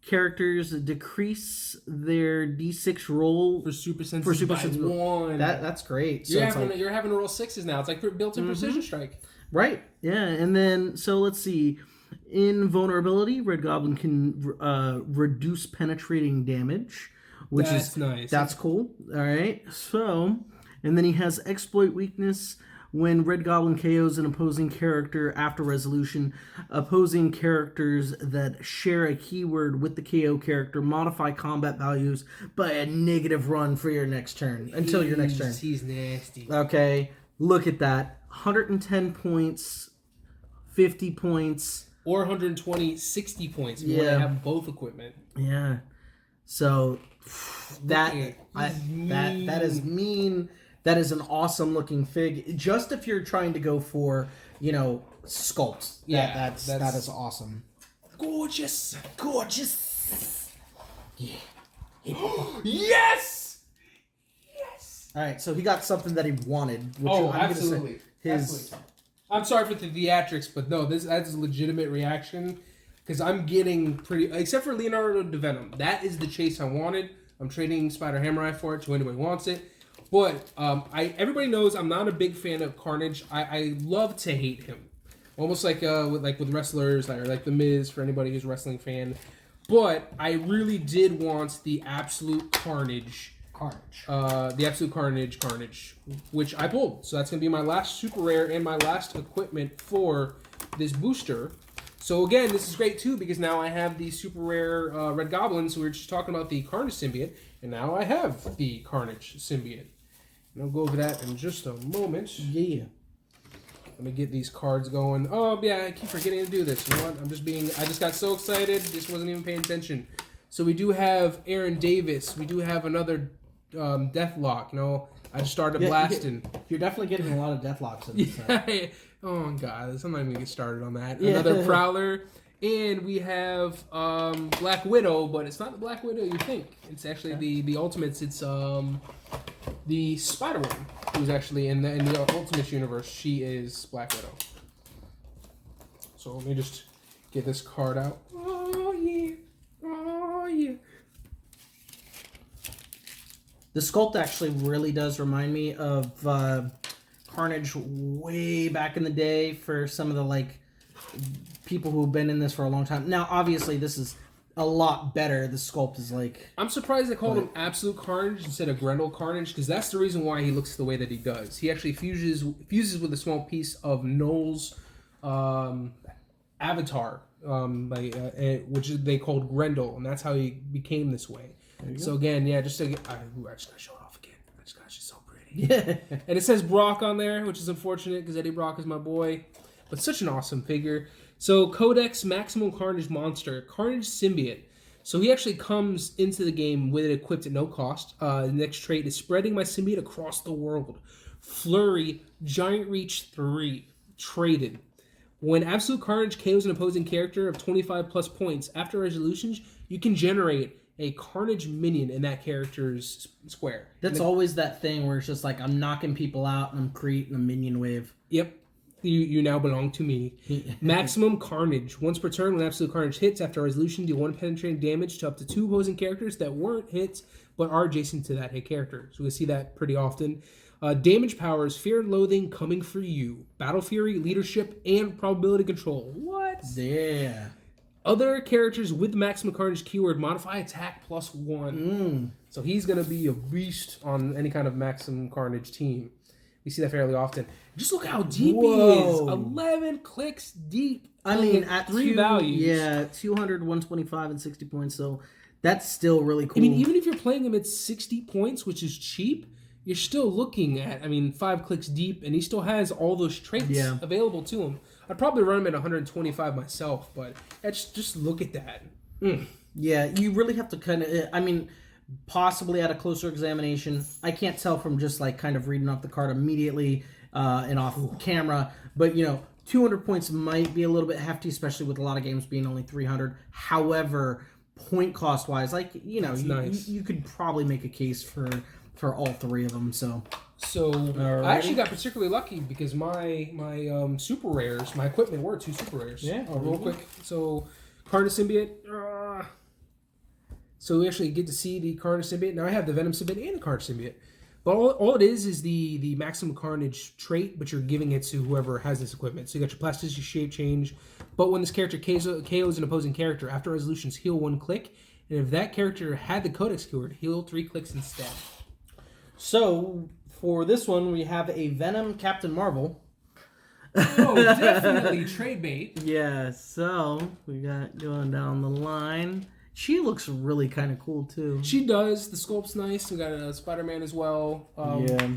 Characters decrease their D6 roll for super sensitive by one. That's great. So you're having to roll sixes now. It's like built-in precision strike. Right. Yeah. And then so let's see. Invulnerability, Red Goblin can reduce penetrating damage, which is nice. That's cool. All right. So, and then he has exploit weakness. When Red Goblin KOs an opposing character after resolution, opposing characters that share a keyword with the KO character modify combat values by a -1 for your next turn, until your next turn. He's nasty. Okay, look at that. 110 points, 50 points. Or 120, 60 points if you want to have both equipment. Yeah. So, that is mean. That is an awesome looking fig. Just if you're trying to go for, sculpt. That is awesome. Gorgeous. Yeah. Yes. All right, so he got something that he wanted. Which absolutely. I'm sorry for the theatrics, but no, that's a legitimate reaction because I'm getting pretty. Except for Leonardo Da Venom, that is the chase I wanted. I'm trading Spider Hammer for it to anybody who wants it. But everybody knows I'm not a big fan of Carnage. I love to hate him, almost like with wrestlers or like The Miz for anybody who's a wrestling fan. But I really did want the Absolute Carnage. The Absolute Carnage, which I pulled. So that's gonna be my last super rare and my last equipment for this booster. So again, this is great too because now I have the super rare Red Goblin. So we were just talking about the Carnage Symbiote, and now I have the Carnage Symbiote. And I'll go over that in just a moment. Yeah. Let me get these cards going. Oh, yeah, I keep forgetting to do this. You know what? I just got so excited. Just wasn't even paying attention. So we do have Aaron Davis. We do have another Deathlock. I just started blasting. You're definitely getting a lot of Deathlocks in this set. Oh, God. I'm not even going to get started on that. Another Prowler. And we have Black Widow, but it's not the Black Widow you think. It's actually the Ultimates. It's the Spider-Woman, who's actually in the Ultimates universe. She is Black Widow. So let me just get this card out. Oh, yeah. Oh, yeah. The sculpt actually really does remind me of Carnage way back in the day for some of the, people who've been in this for a long time. Now, obviously, this is a lot better. The sculpt is I'm surprised they called him Absolute Carnage instead of Grendel Carnage, because that's the reason why he looks the way that he does. He actually fuses with a small piece of Knull's avatar, which they called Grendel, and that's how he became this way. So again, I just gotta show it off again. She's so pretty. Yeah. And it says Brock on there, which is unfortunate because Eddie Brock is my boy. But such an awesome figure. So Codex Maximum Carnage Monster, Carnage Symbiote. So he actually comes into the game with it equipped at no cost. The next trait is spreading my symbiote across the world. Flurry, Giant Reach 3, traded. When Absolute Carnage KOs an opposing character of 25 plus points, after resolutions, you can generate a Carnage minion in that character's square. That's always that thing where it's just like, I'm knocking people out and I'm creating a minion wave. Yep. You now belong to me. Maximum Carnage. Once per turn, when Absolute Carnage hits, after resolution, deal 1 penetrating damage to up to 2 opposing characters that weren't hits, but are adjacent to that hit character. So we see that pretty often. Damage powers, Fear and Loathing, coming for you. Battle Fury, Leadership, and Probability Control. What? Yeah. Other characters with Maximum Carnage keyword modify attack +1. So he's going to be a beast on any kind of Maximum Carnage team. We see that fairly often. Just look how deep he is. 11 clicks deep. I mean, at 3 values. Yeah, 200, 125, and 60 points. So that's still really cool. I mean, even if you're playing him at 60 points, which is cheap, you're still looking at, 5 clicks deep, and he still has all those traits available to him. I'd probably run him at 125 myself, but just look at that. Yeah, you really have to kind of, possibly at a closer examination. I can't tell from just like kind of reading off the card immediately and off camera, but 200 points might be a little bit hefty, especially with a lot of games being only 300. However, point cost wise, nice. you could probably make a case for all 3 of them. So I actually got particularly lucky because my super rares, my equipment were 2 super rares. Yeah, real quick. So Carnage Symbiote. So we actually get to see the Carnage Symbiote. Now I have the Venom Symbiote and the Carnage Symbiote. But all it is the Maximum Carnage trait, but you're giving it to whoever has this equipment. So you got your plasticity, shape change. But when this character KOs an opposing character, after resolutions, heal 1 click. And if that character had the Codex keyword, heal 3 clicks instead. So for this one, we have a Venom Captain Marvel. Oh, definitely trade bait. Yeah, so we got going down the line. She looks really kind of cool, too. She does. The sculpt's nice. We got a Spider-Man as well. Yeah.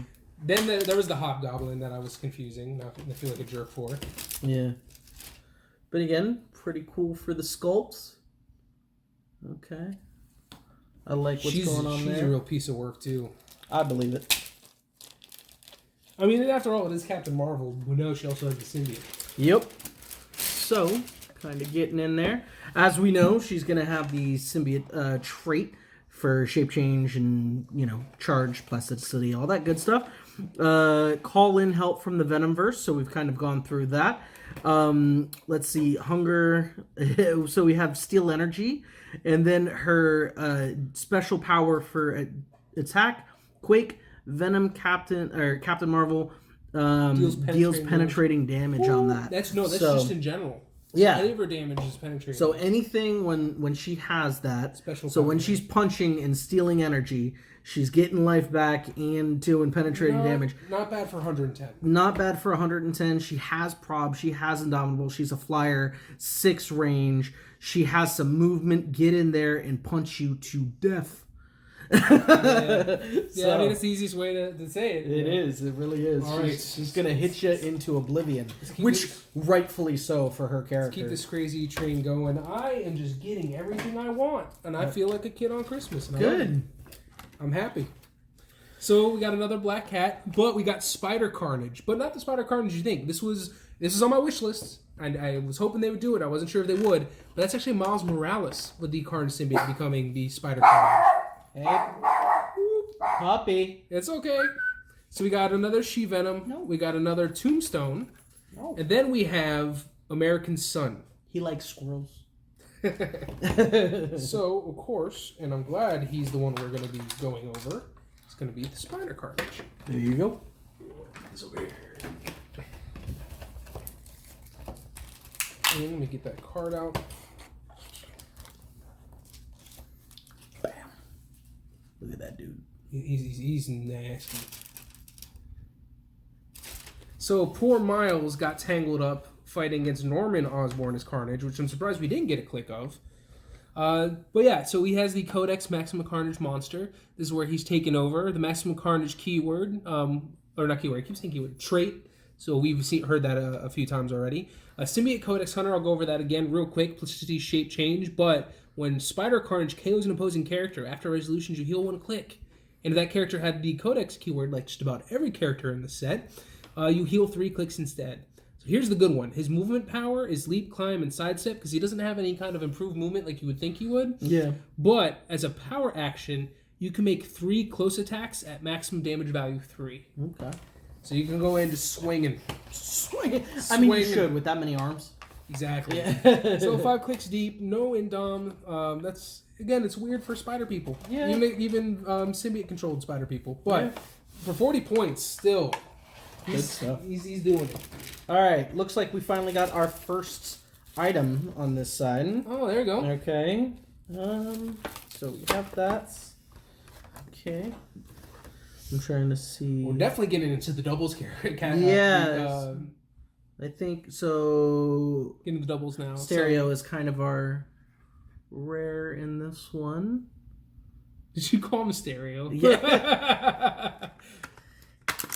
Then there was the Hobgoblin that I was confusing. I feel like a jerk for. Yeah. But again, pretty cool for the sculpts. Okay. I like what's going on there. She's a real piece of work, too. I believe it. After all, it is Captain Marvel. We know she also has the symbiote. Yep. So, kind of getting in there. As we know, she's going to have the symbiote trait for shape change and, charge, plasticity, all that good stuff. Call in help from the Venomverse, so we've kind of gone through that. Let's see, Hunger. So we have Steel Energy, and then her special power for attack, Quake, Venom Captain Marvel deals penetrating damage on that. That's just in general. Yeah. Any of her damage is penetrating. So anything when she has that, special. So when she's punching and stealing energy, she's getting life back and doing penetrating damage. Not bad for 110. Not bad for 110. She has prob. She has indomitable. She's a flyer, 6 range. She has some movement. Get in there and punch you to death. Yeah, it's the easiest way to say it. It is. It really is. All right. She's going to hit you into oblivion, which rightfully so for her character. Let's keep this crazy train going. I am just getting everything I want, and I feel like a kid on Christmas. And Good. I'm happy. So we got another Black Cat, but we got Spider Carnage, but not the Spider Carnage you think. This is on my wish list. I was hoping they would do it. I wasn't sure if they would, but that's actually Miles Morales with the Carnage Symbiote becoming the Spider Carnage. Hey, puppy. It's okay. So we got another She-Venom. No. We got another Tombstone. No. And then we have American Sun. He likes squirrels. So, of course, and I'm glad he's the one we're going to be going over, it's going to be the Spider Carnage. There you go. It's over here. And let me get that card out. Look at that dude. He's nasty. So poor Miles got tangled up fighting against Norman Osborn as Carnage, which I'm surprised we didn't get a click of. But yeah, so he has the Codex Maximum Carnage monster. This is where he's taken over. The Maximum Carnage keyword, or not keyword, I keep saying keyword, trait. So we've heard that a few times already. Symbiote Codex Hunter, I'll go over that again real quick. Plasticity, shape change, but when Spider Carnage KOs an opposing character, after resolutions, you heal 1 click. and if that character had the Codex keyword, like just about every character in the set, you heal 3 clicks instead. So here's the good one. His movement power is leap, climb, and sidestep because he doesn't have any kind of improved movement like you would think he would. Yeah. But as a power action, you can make 3 close attacks at maximum damage value 3. Okay. So you can go in just swinging. Swing. I mean, you should with that many arms. Exactly. Yeah. So 5 clicks deep, no indom. That's, again, it's weird for spider people. Yeah. Even symbiote controlled spider people. But for 40 points, still, he's doing it. All right. Looks like we finally got our first item on this side. Oh, there you go. Okay. So we have that. Okay. I'm trying to see. We're definitely getting into the doubles here. Yeah. I think so. Getting the doubles now. Stereo is kind of our rare in this one. Did you call him Stereo? Yeah.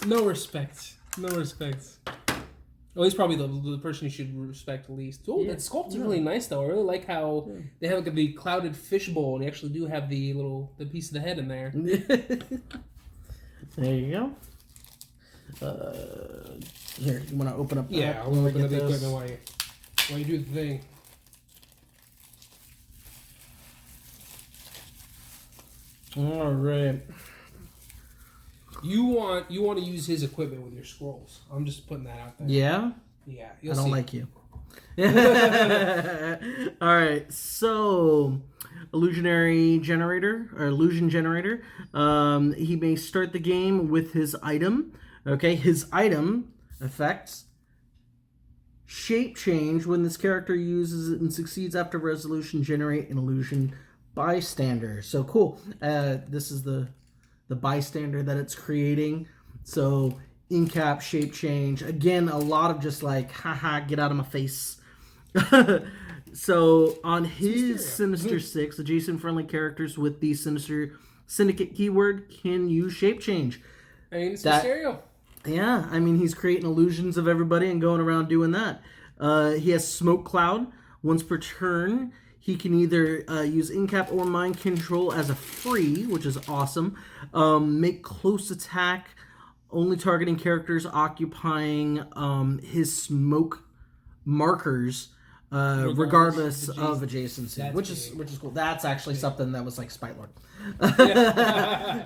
No respect. No respect. Oh, he's probably the person you should respect the least. Oh, that sculpt is really nice, though. I really like how they have the clouded fishbowl, and you actually do have the piece of the head in there. There you go. Here, you want to open up? Yeah, I'll open up the equipment while you do the thing. All right. You want to use his equipment with your scrolls. I'm just putting that out there. Yeah? Yeah. I don't like you. All right. So, illusion generator. He may start the game with his item. Okay. His item effects shape change when this character uses it and succeeds after resolution. Generate an illusion bystander. So cool. This is the bystander that it's creating. So in cap, shape change. Again, a lot of just like, haha, get out of my face. So on his Sinister 6, adjacent friendly characters with the Sinister Syndicate keyword can use shape change. I mean, it's Mysterio. Yeah, I mean, he's creating illusions of everybody and going around doing that. He has Smoke Cloud. Once per turn, he can either use in-cap or mind control as a free, which is awesome. Make close attack, only targeting characters occupying his smoke markers, regardless of adjacency, which is cool. That's actually something that was like Spite Lord.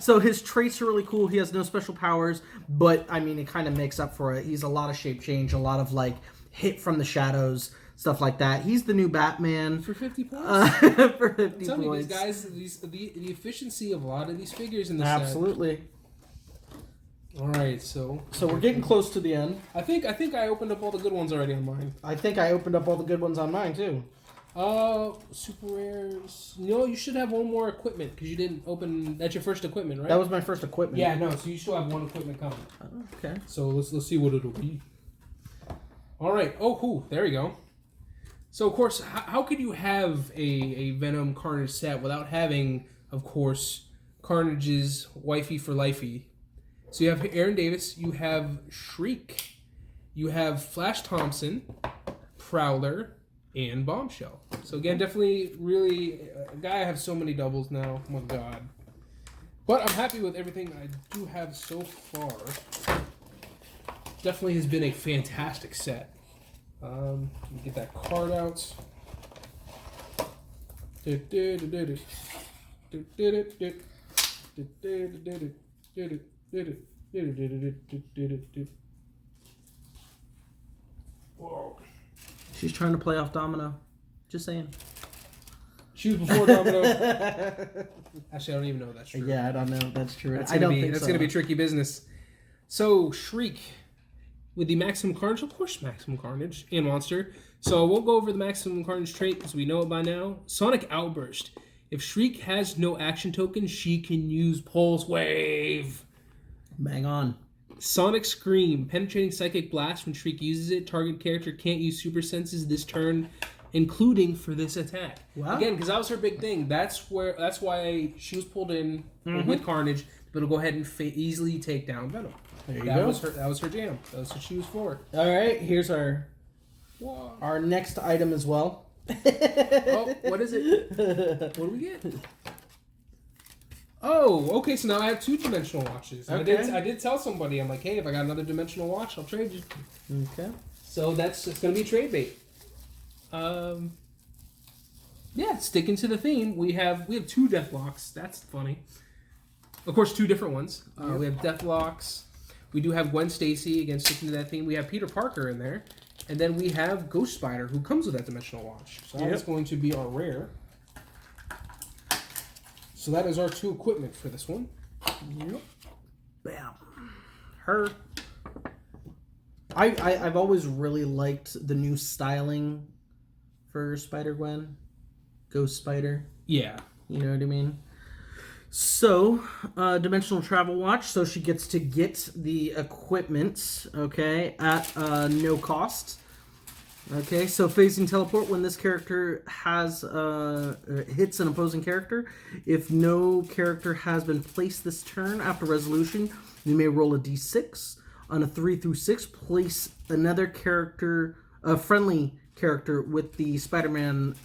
So his traits are really cool. He has no special powers, but I mean, it kind of makes up for it. He's a lot of shape change, a lot of like hit from the shadows, stuff like that. He's the new Batman for 50 points. For 50 I'm points. These guys, the efficiency of a lot of these figures in this Absolutely. set. All right, so we're getting close to the end. I think I opened up all the good ones already on mine. I think I opened up all the good ones on mine too. Super rares. No, you should have one more equipment because you didn't open. That's your first equipment, right? That was my first equipment. Yeah, no. So you still have one equipment coming. Okay. So let's see what it'll be. All right. Oh, cool. There we go. So of course, how could you have a Venom Carnage set without having, of course, Carnage's wifey for lifey? So you have Aaron Davis, you have Shriek, you have Flash Thompson, Prowler, and Bombshell. So again, definitely really a guy. I have so many doubles now. Oh my god. But I'm happy with everything I do have so far. Definitely has been a fantastic set. Let me get that card out. Whoa. She's trying to play off Domino. Just saying. She was before Domino. Actually, I don't even know if that's true. Yeah, I don't know if that's true. That's gonna be tricky business. So Shriek with the Maximum Carnage, of course, Maximum Carnage and Monster. So we'll go over the Maximum Carnage trait because we know it by now. Sonic Outburst. If Shriek has no action token, she can use Pulse Wave. Bang on. Sonic Scream. Penetrating Psychic Blast. When Shriek uses it, target character can't use super senses this turn, including for this attack. Wow. Again, because that was her big thing. That's why she was pulled in with Carnage, but it'll go ahead and easily take down Venom. There you go. That was her jam. That's what she was for. All right, here's our next item as well. Oh, what is it? What do we get? Oh, okay. So now I have 2-dimensional watches. Okay. I did tell somebody. I'm like, hey, if I got another dimensional watch, I'll trade you. Okay. So it's going to be trade bait. Yeah, sticking to the theme, we have 2 Deathlocks. That's funny. Of course, 2 different ones. We have Deathlocks. We do have Gwen Stacy, again, sticking to that theme. We have Peter Parker in there. And then we have Ghost Spider, who comes with that dimensional watch. So that is going to be our rare. So that is our 2 equipment for this one. Yep. Bam. Her. I've always really liked the new styling for Spider-Gwen. Ghost Spider. Yeah. You know what I mean? So, dimensional travel watch. So she gets to get the equipment, okay, at no cost. Okay, so phasing teleport when this character has hits an opposing character. If no character has been placed this turn after resolution, you may roll a d6. On a 3 through 6, place another character, a friendly character with the Spider-Man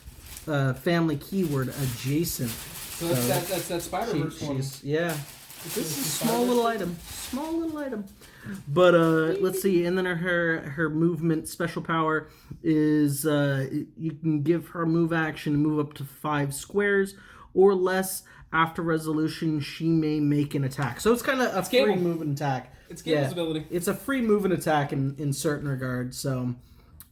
family keyword adjacent. So that's that Spider-Verse one. Yeah. This is a small little item. Small little item. But let's see. And then her movement special power is you can give her move action and move up to 5 squares or less. After resolution, she may make an attack. So it's kind of a free move and attack. It's Gable's ability. It's a free move and attack in certain regards. So,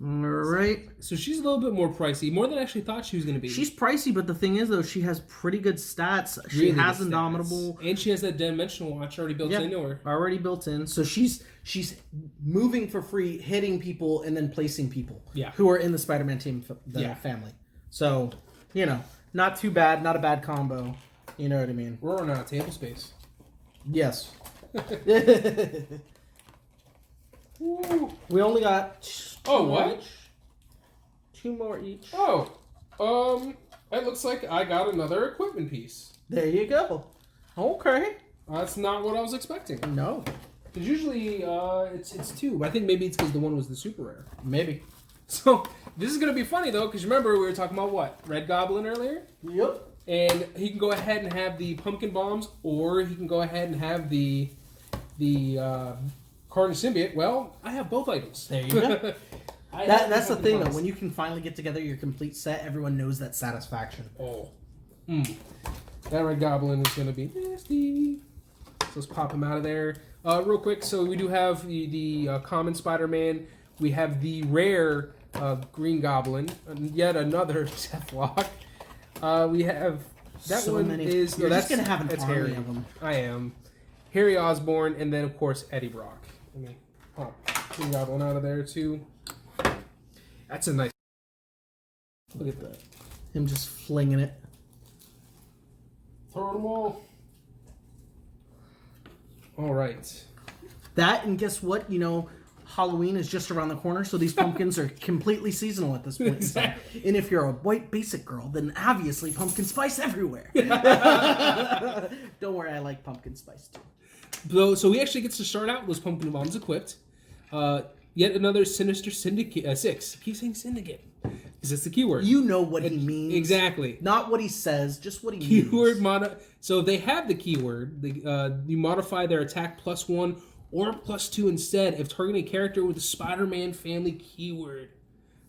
all right. So she's a little bit more pricey, more than I actually thought she was going to be. She's pricey, but the thing is, though, she has pretty good stats. She has Indomitable, and she has that dimensional watch already built into her. Already built in. So she's moving for free, hitting people, and then placing people. Yeah. Who are in the Spider-Man team, family. So, not too bad. Not a bad combo. You know what I mean? We're on table space. Yes. We only got 2 more each. 2 more each. Oh, it looks like I got another equipment piece. There you go. Okay. That's not what I was expecting. No. Because usually it's 2. But I think maybe it's because the one was the super rare. Maybe. So this is going to be funny though, because remember we were talking about what? Red Goblin earlier? Yep. And he can go ahead and have the pumpkin bombs, or he can go ahead and have the Carnage Symbiote. Well, I have both items. There you go. That's the thing, though. When you can finally get together your complete set, everyone knows that satisfaction. Oh. That Red Goblin is going to be nasty. So let's pop him out of there. Real quick, so we do have the common Spider-Man. We have the rare Green Goblin. Yet another Deathlock. We have that so one many. Is you're just gonna have an army Harry. Of them. I am Harry Osborn, and then of course Eddie Brock. Let me pop Green Goblin out of there too. That's a nice. Look at that. Him just flinging it. Throw them all. All right. That and guess what? Halloween is just around the corner, so these pumpkins are completely seasonal at this point. Exactly. And if you're a white basic girl, then obviously pumpkin spice everywhere. Don't worry, I like pumpkin spice too. So we actually get to start out with those pumpkin bombs equipped. Yet another sinister syndicate. 6. I keep saying syndicate because it's the keyword. You know what he means. Exactly. Not what he says, just what he means. Keyword So they have the keyword. You modify their attack +1 or +2 instead if targeting a character with a Spider-Man family keyword.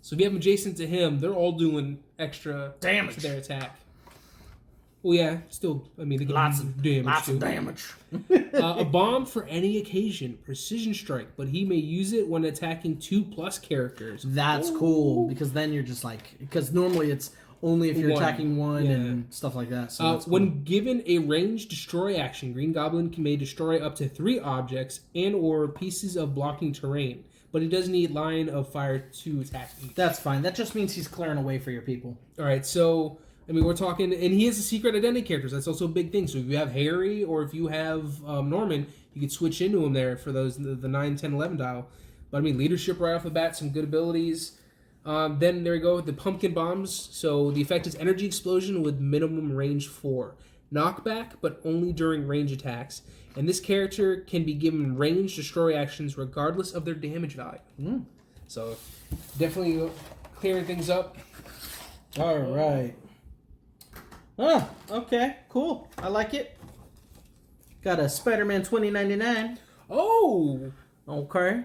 So if you have them adjacent to him, they're all doing extra damage to their attack. Well, yeah, still, they get lots of damage. Lots of damage. A bomb for any occasion, precision strike, but he may use it when attacking 2+ characters. That's cool, because then you're just because normally it's only if you're attacking one and stuff like that. So cool. When given a ranged destroy action, Green Goblin may destroy up to 3 objects and or pieces of blocking terrain, but he does need line of fire to attack each. That's fine. That just means he's clearing away for your people. All right, so we're talking, and he has a secret identity characters. That's also a big thing. So if you have Harry or if you have Norman, you could switch into him there for those the 9, 10, 11 dial. But leadership right off the bat, some good abilities. Then there we go, the pumpkin bombs. So the effect is energy explosion with minimum range 4. Knockback, but only during range attacks. And this character can be given range destroy actions regardless of their damage value. So definitely clearing things up. All right. Oh, okay, cool. I like it. got a Spider-Man 2099. Oh! Okay.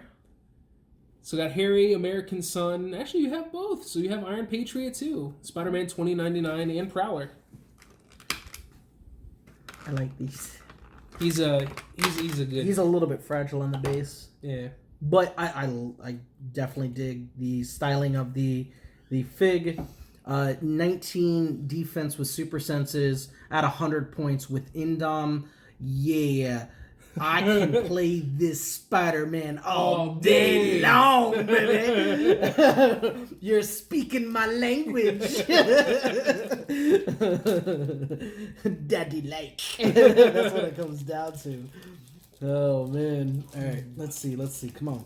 So got Harry, American Son. Actually, you have both. So you have Iron Patriot too. Spider-Man 2099 and Prowler. I like these. He's a good. He's a little bit fragile on the base. Yeah. But I definitely dig the styling of the Fig. 19 defense with super senses at 100 points with Indom. Yeah. I can play this Spider-Man all day long, baby. You're speaking my language. Daddy like. That's what it comes down to. Oh man. Alright, let's see. Come on.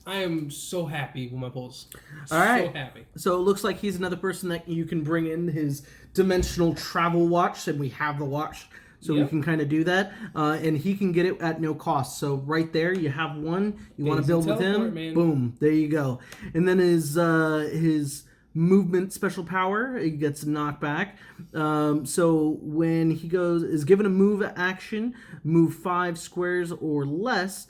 I am so happy with my pulls. All right. So happy. So it looks like he's another person that you can bring in his dimensional travel watch, and we have the watch. So we can kind of do that. And he can get it at no cost. So right there, you have one. You want to build with him. Man. Boom. There you go. And then his movement special power, it gets knocked back. So when he is given a move action, move 5 squares or less,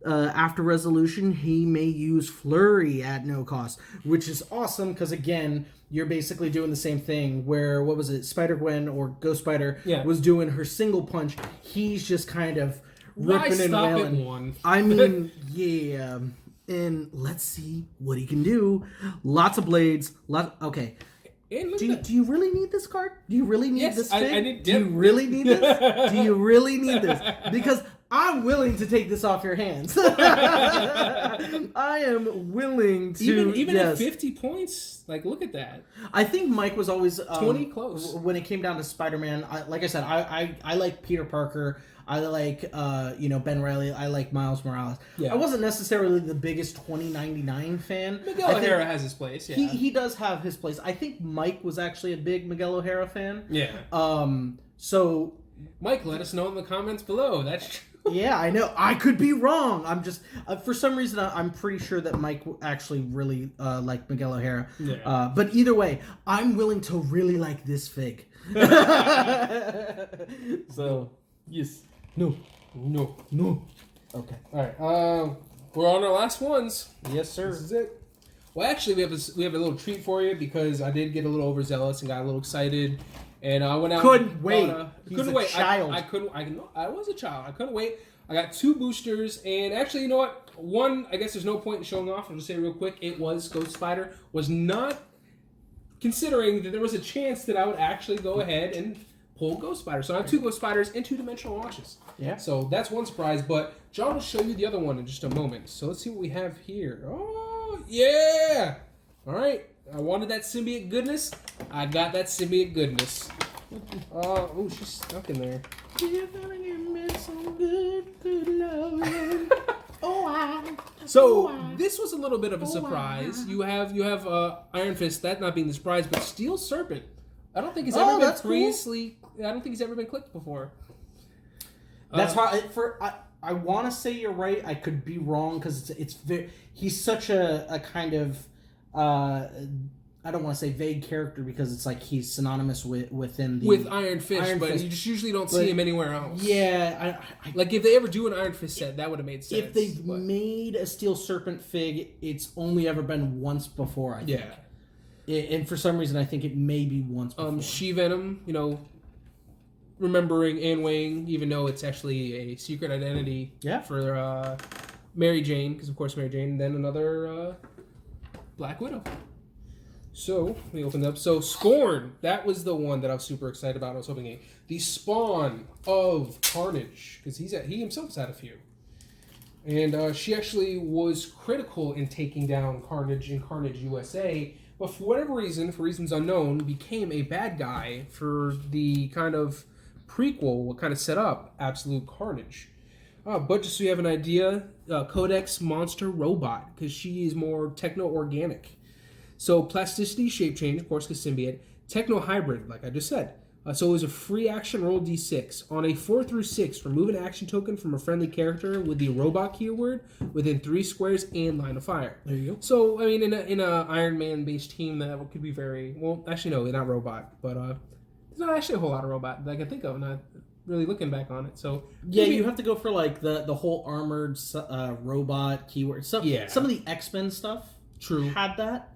after resolution, he may use Flurry at no cost, which is awesome because, again, you're basically doing the same thing where, what was it, Spider-Gwen or Ghost Spider was doing her single punch. He's just kind of ripping and wailing. I mean, yeah. And let's see what he can do. Lots of blades. Okay. Do you really need this card? Do you really need this fig? Do you really need this? Do you really need this? Because I'm willing to take this off your hands. I am willing to. Even at 50 points, like, look at that. I think Mike was always 20 close when it came down to Spider-Man. Like I said, I like Peter Parker. I like Ben Reilly. I like Miles Morales. Yeah. I wasn't necessarily the biggest 2099 fan. Miguel O'Hara has his place. Yeah, he does have his place. I think Mike was actually a big Miguel O'Hara fan. Yeah. So Mike, let us know in the comments below. That's true. Yeah, I know. I could be wrong. I'm just for some reason I'm pretty sure that Mike actually really liked Miguel O'Hara. Yeah. But either way, I'm willing to really like this fig. So yes. No. Okay. All right. We're on our last ones. Yes, sir. This is it. Well, actually, we have a little treat for you because I did get a little overzealous and got a little excited, and I went out. Couldn't wait. Couldn't wait. Child. I couldn't. I was a child. I couldn't wait. I got 2 boosters, and actually, you know what? One, I guess there's no point in showing off. I'll just say real quick. It was Ghost Spider. Was not considering that there was a chance that I would actually go ahead and pull Ghost Spider. So I have 2 Ghost Spiders and 2 dimensional watches. Yeah. So that's one surprise, but John will show you the other one in just a moment. So let's see what we have here. Oh, yeah! All right. I wanted that symbiote goodness. I got that symbiote goodness. Oh, she's stuck in there. You're gonna give me some good love. So this was a little bit of a surprise. You have Iron Fist, that not being the surprise, but Steel Serpent. I don't think he's ever been previously. Cool. I don't think he's ever been clicked before. That's why I want to say you're right. I could be wrong because it's very. He's such a kind of. I don't want to say vague character because it's like he's synonymous with Iron Fist, but you just usually don't see him anywhere else. Yeah, like if they ever do an Iron Fist set, that would have made sense. If they've made a Steel Serpent fig, it's only ever been once before. I think. Yeah, and for some reason, I think it may be once before. She Venom, remembering Anne Wang, even though it's actually a secret identity. For Mary Jane, because of course Mary Jane, and then another Black Widow. So, we opened up. So, Scorn, that was the one that I was super excited about. I was hoping the spawn of Carnage, because he himself has had a few. And she actually was critical in taking down Carnage in Carnage USA, but for whatever reason, for reasons unknown, became a bad guy for the kind of prequel, what kind of set up Absolute Carnage. But just so you have an idea, Codex Monster Robot, because she is more techno-organic. So plasticity, shape change, of course, because symbiote. Techno hybrid, like I just said. So it was a free action roll d6. On a 4 through 6, remove an action token from a friendly character with the robot keyword within 3 squares and line of fire. There you go. So, I mean, in a Iron Man based team, that could be very, well, actually no, not robot, but there's not actually a whole lot of robot that I can think of, not really looking back on it. So yeah, you have to go for like the whole armored robot keyword. Some of the X-Men stuff had that,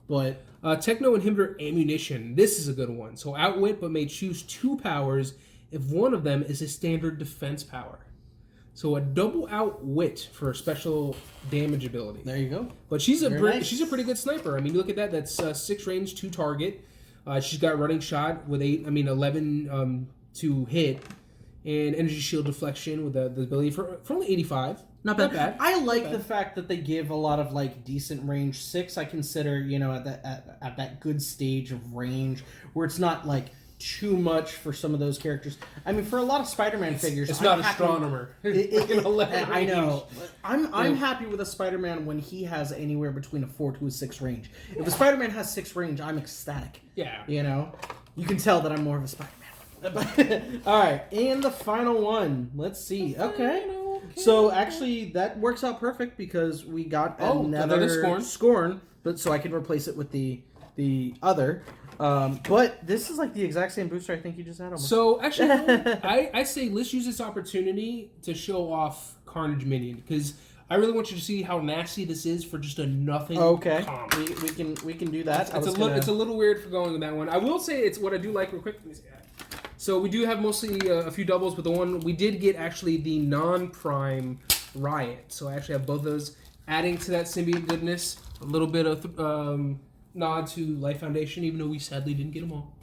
but Techno Inhibitor Ammunition. This is a good one. So outwit, but may choose 2 powers if one of them is a standard defense power. So a double outwit for a special damage ability. There you go. But she's a pretty good sniper. I mean, you look at that. That's 6 range, 2 target. She's got running shot with 11 to hit, and energy shield deflection with the ability for only 85. Not bad. I like the fact that they give a lot of like decent range. 6, I consider, at that good stage of range where it's not like too much for some of those characters. I mean, for a lot of Spider-Man figures, it's not astronomer. I know. I'm happy with a Spider-Man when he has anywhere between a 4 to a 6 range. If a Spider-Man has 6 range, I'm ecstatic. Yeah. You can tell that I'm more of a Spider-Man. All right, and the final one. Let's see. Okay. So actually, that works out perfect because we got another Scorn, but so I can replace it with the other. But this is like the exact same booster I think you just had. Almost. So actually, I say let's use this opportunity to show off Carnage Minion because I really want you to see how nasty this is for just a nothing. Okay, common. we can do that. It's a little weird for going with that one. I will say it's what I do like real quick. So we do have mostly a few doubles, but the one we did get actually the non-prime Riot. So I actually have both those adding to that symbiote goodness. A little bit of nod to Life Foundation, even though we sadly didn't get them all.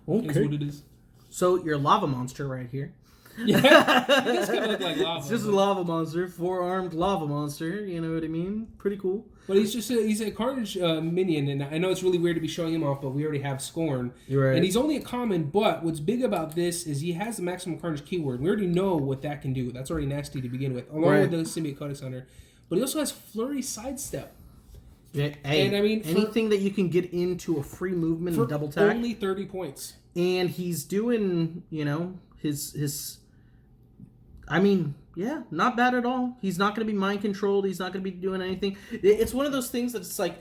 Okay. Is what it is. So your lava monster right here. Yeah, it does kind of look like lava. It's just a lava monster, 4-armed lava monster. You know what I mean? Pretty cool. But he's a Carnage minion, and I know it's really weird to be showing him off, but we already have Scorn. You're right. And he's only a common, but what's big about this is he has the maximum Carnage keyword. We already know what that can do. That's already nasty to begin with, along with the Symbiote Codex Hunter. But he also has Flurry Sidestep. Yeah, hey, and I mean, anything that you can get into a free movement and double tap. Only 30 points. And he's doing, his I mean, yeah, not bad at all. He's not going to be mind controlled. He's not going to be doing anything. It's one of those things that's like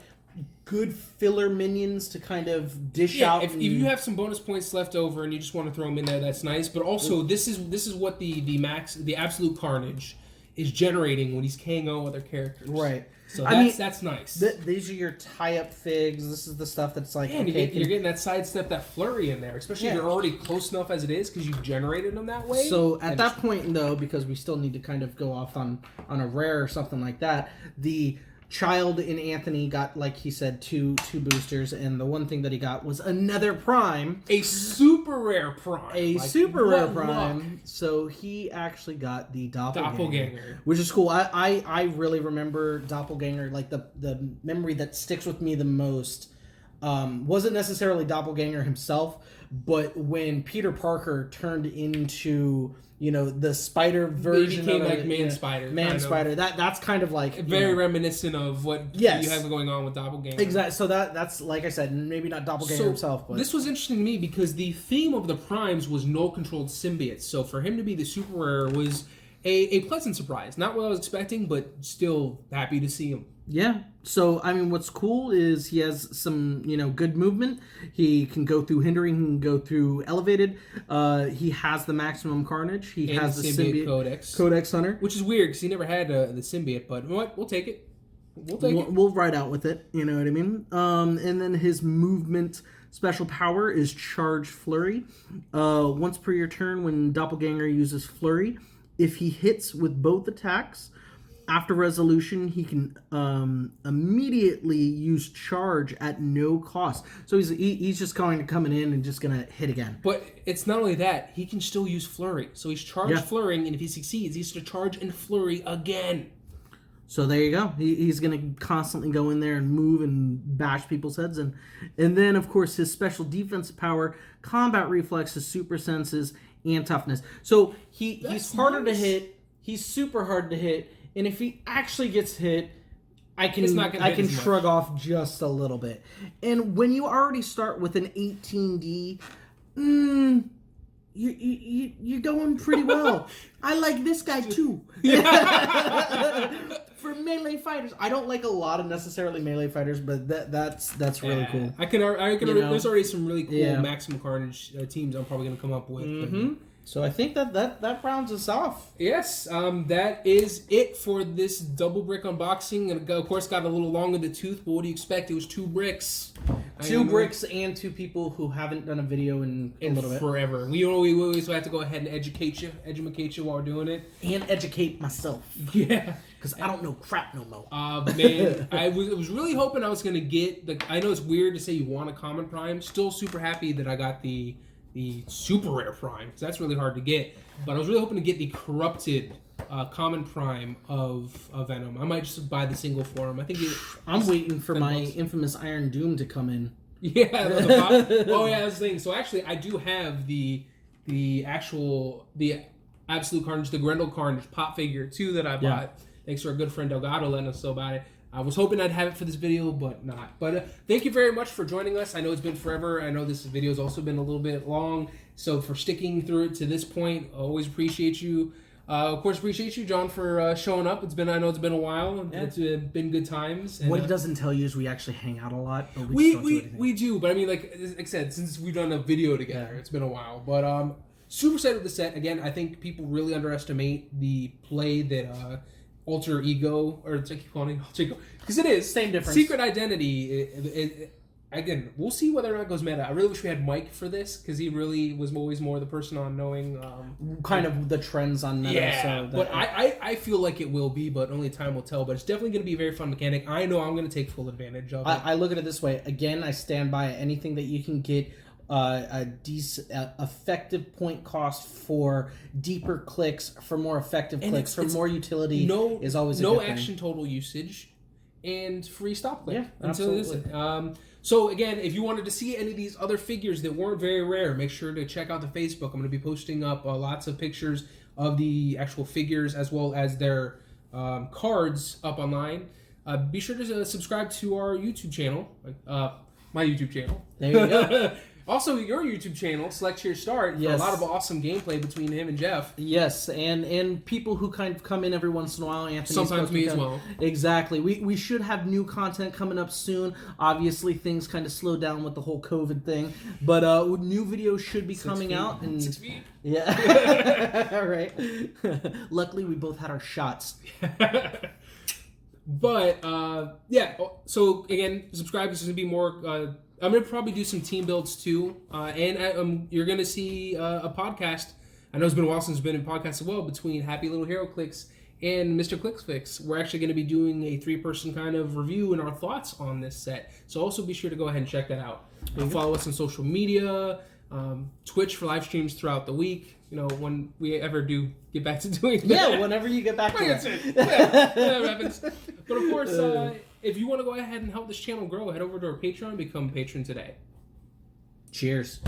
good filler minions to kind of dish out. If you have some bonus points left over and you just want to throw them in there, that's nice. But also, this is what the Absolute Carnage is generating when he's KO other characters. Right. So that's nice. These are your tie-up figs. This is the stuff that's like... Yeah, and you're getting that sidestep, that flurry in there, especially if you're already close enough as it is because you've generated them that way. So at that point, though, because we still need to kind of go off on a rare or something like that, the child in Anthony got, like he said, two boosters, and the one thing that he got was another Prime. A super rare Prime. Super rare Prime. Luck. So he actually got the Doppelganger. Which is cool. I really remember Doppelganger, like the memory that sticks with me the most wasn't necessarily Doppelganger himself, but when Peter Parker turned into... the spider version became of like it, Man-Spider. Man-Spider. That's kind of like... Very reminiscent of what you have going on with Doppelganger. Exactly. So that's, like I said, maybe not Doppelganger himself, but... This was interesting to me because the theme of the Primes was null-controlled symbiotes. So for him to be the super rare was a pleasant surprise. Not what I was expecting, but still happy to see him. Yeah. So, I mean, what's cool is he has some, good movement. He can go through hindering, he can go through elevated. He has the maximum Carnage. He has the symbiote Codex Hunter. Which is weird because he never had the symbiote, but you know what? We'll take it. We'll ride out with it. You know what I mean? And then his movement special power is Charge Flurry. Once per your turn, when Doppelganger uses Flurry, if he hits with both attacks... After resolution, he can immediately use charge at no cost. So he's just going to come in and just going to hit again. But it's not only that, he can still use flurry. So he's charged flurrying, and if he succeeds, he's to charge and flurry again. So there you go. He's going to constantly go in there and move and bash people's heads. And then, of course, his special defense power, combat reflexes, super senses, and toughness. So he's harder to hit. He's super hard to hit. And if he actually gets hit, I can shrug off just a little bit. And when you already start with an 18D, you're going pretty well. I like this guy too. For melee fighters, I don't like a lot of necessarily melee fighters, but that's really cool. I can. There's already some really cool Maximum Carnage teams I'm probably going to come up with. Mm-hmm. So I think that rounds us off. Yes, that is it for this double brick unboxing. And of course, got a little long in the tooth, but what do you expect? It was 2 bricks. Two bricks and 2 people who haven't done a video in a little bit. Forever. We always have to go ahead and educate you while we're doing it. And educate myself. Yeah. Because I don't know crap no more. Man, I was really hoping I was going to get I know it's weird to say you want a common Prime. Still super happy that I got the super rare Prime, because that's really hard to get. But I was really hoping to get the corrupted common Prime of Venom. I might just buy the single form. I think I'm waiting for my infamous Iron Doom to come in. Yeah. Oh yeah, that's the thing. So actually, I do have the Absolute Carnage, the Grendel Carnage pop figure too that I bought. Yeah. Thanks to our good friend Delgado letting us know about it. I was hoping I'd have it for this video, but not. But thank you very much for joining us. I know it's been forever. I know this video has also been a little bit long. So for sticking through it to this point, I always appreciate you. Of course, appreciate you, John, for showing up. I know it's been a while. Yeah. It's been good times. And, what he doesn't tell you is we actually hang out a lot. But we do, but I mean, like I said, since we've done a video together, It's been a while. But super excited with the set. Again, I think people really underestimate the play that Alter Ego, or I keep calling it Alter Ego, because it is same difference. Secret Identity. Again, we'll see whether or not it goes meta. I really wish we had Mike for this, because he really was always more the person on knowing kind of the trends on meta. Yeah, so but I feel like it will be, but only time will tell. But it's definitely going to be a very fun mechanic. I know I'm going to take full advantage of it. I look at it this way. Again, I stand by anything that you can get a decent, effective point cost for deeper clicks, for more effective clicks, for more utility. Is always a good thing. Action total usage, and free stop click. Yeah, absolutely. So again, if you wanted to see any of these other figures that weren't very rare, make sure to check out the Facebook. I'm going to be posting up lots of pictures of the actual figures as well as their cards up online. Be sure to subscribe to our YouTube channel, my YouTube channel. There you go. Also, your YouTube channel, Select Your Start, for a lot of awesome gameplay between him and Jeff. Yes, and people who kind of come in every once in a while. Anthony, sometimes me as well. Exactly. We should have new content coming up soon. Obviously, things kind of slowed down with the whole COVID thing, but new videos should be coming out. And 6 feet. Yeah. All right. Luckily, we both had our shots. But yeah. So again, subscribe. There's gonna be more. I'm going to probably do some team builds too. And you're going to see a podcast. I know it's been a while since there's been a podcast as well between Happy Little Heroclix and Mr. Clicksfix. We're actually going to be doing a 3-person kind of review and our thoughts on this set. So also be sure to go ahead and check that out. Follow us on social media, Twitch for live streams throughout the week. You know, when we ever do get back to doing that. Yeah, whenever you get back to it. Yeah, that happens. But of course, if you want to go ahead and help this channel grow, head over to our Patreon and become a patron today. Cheers.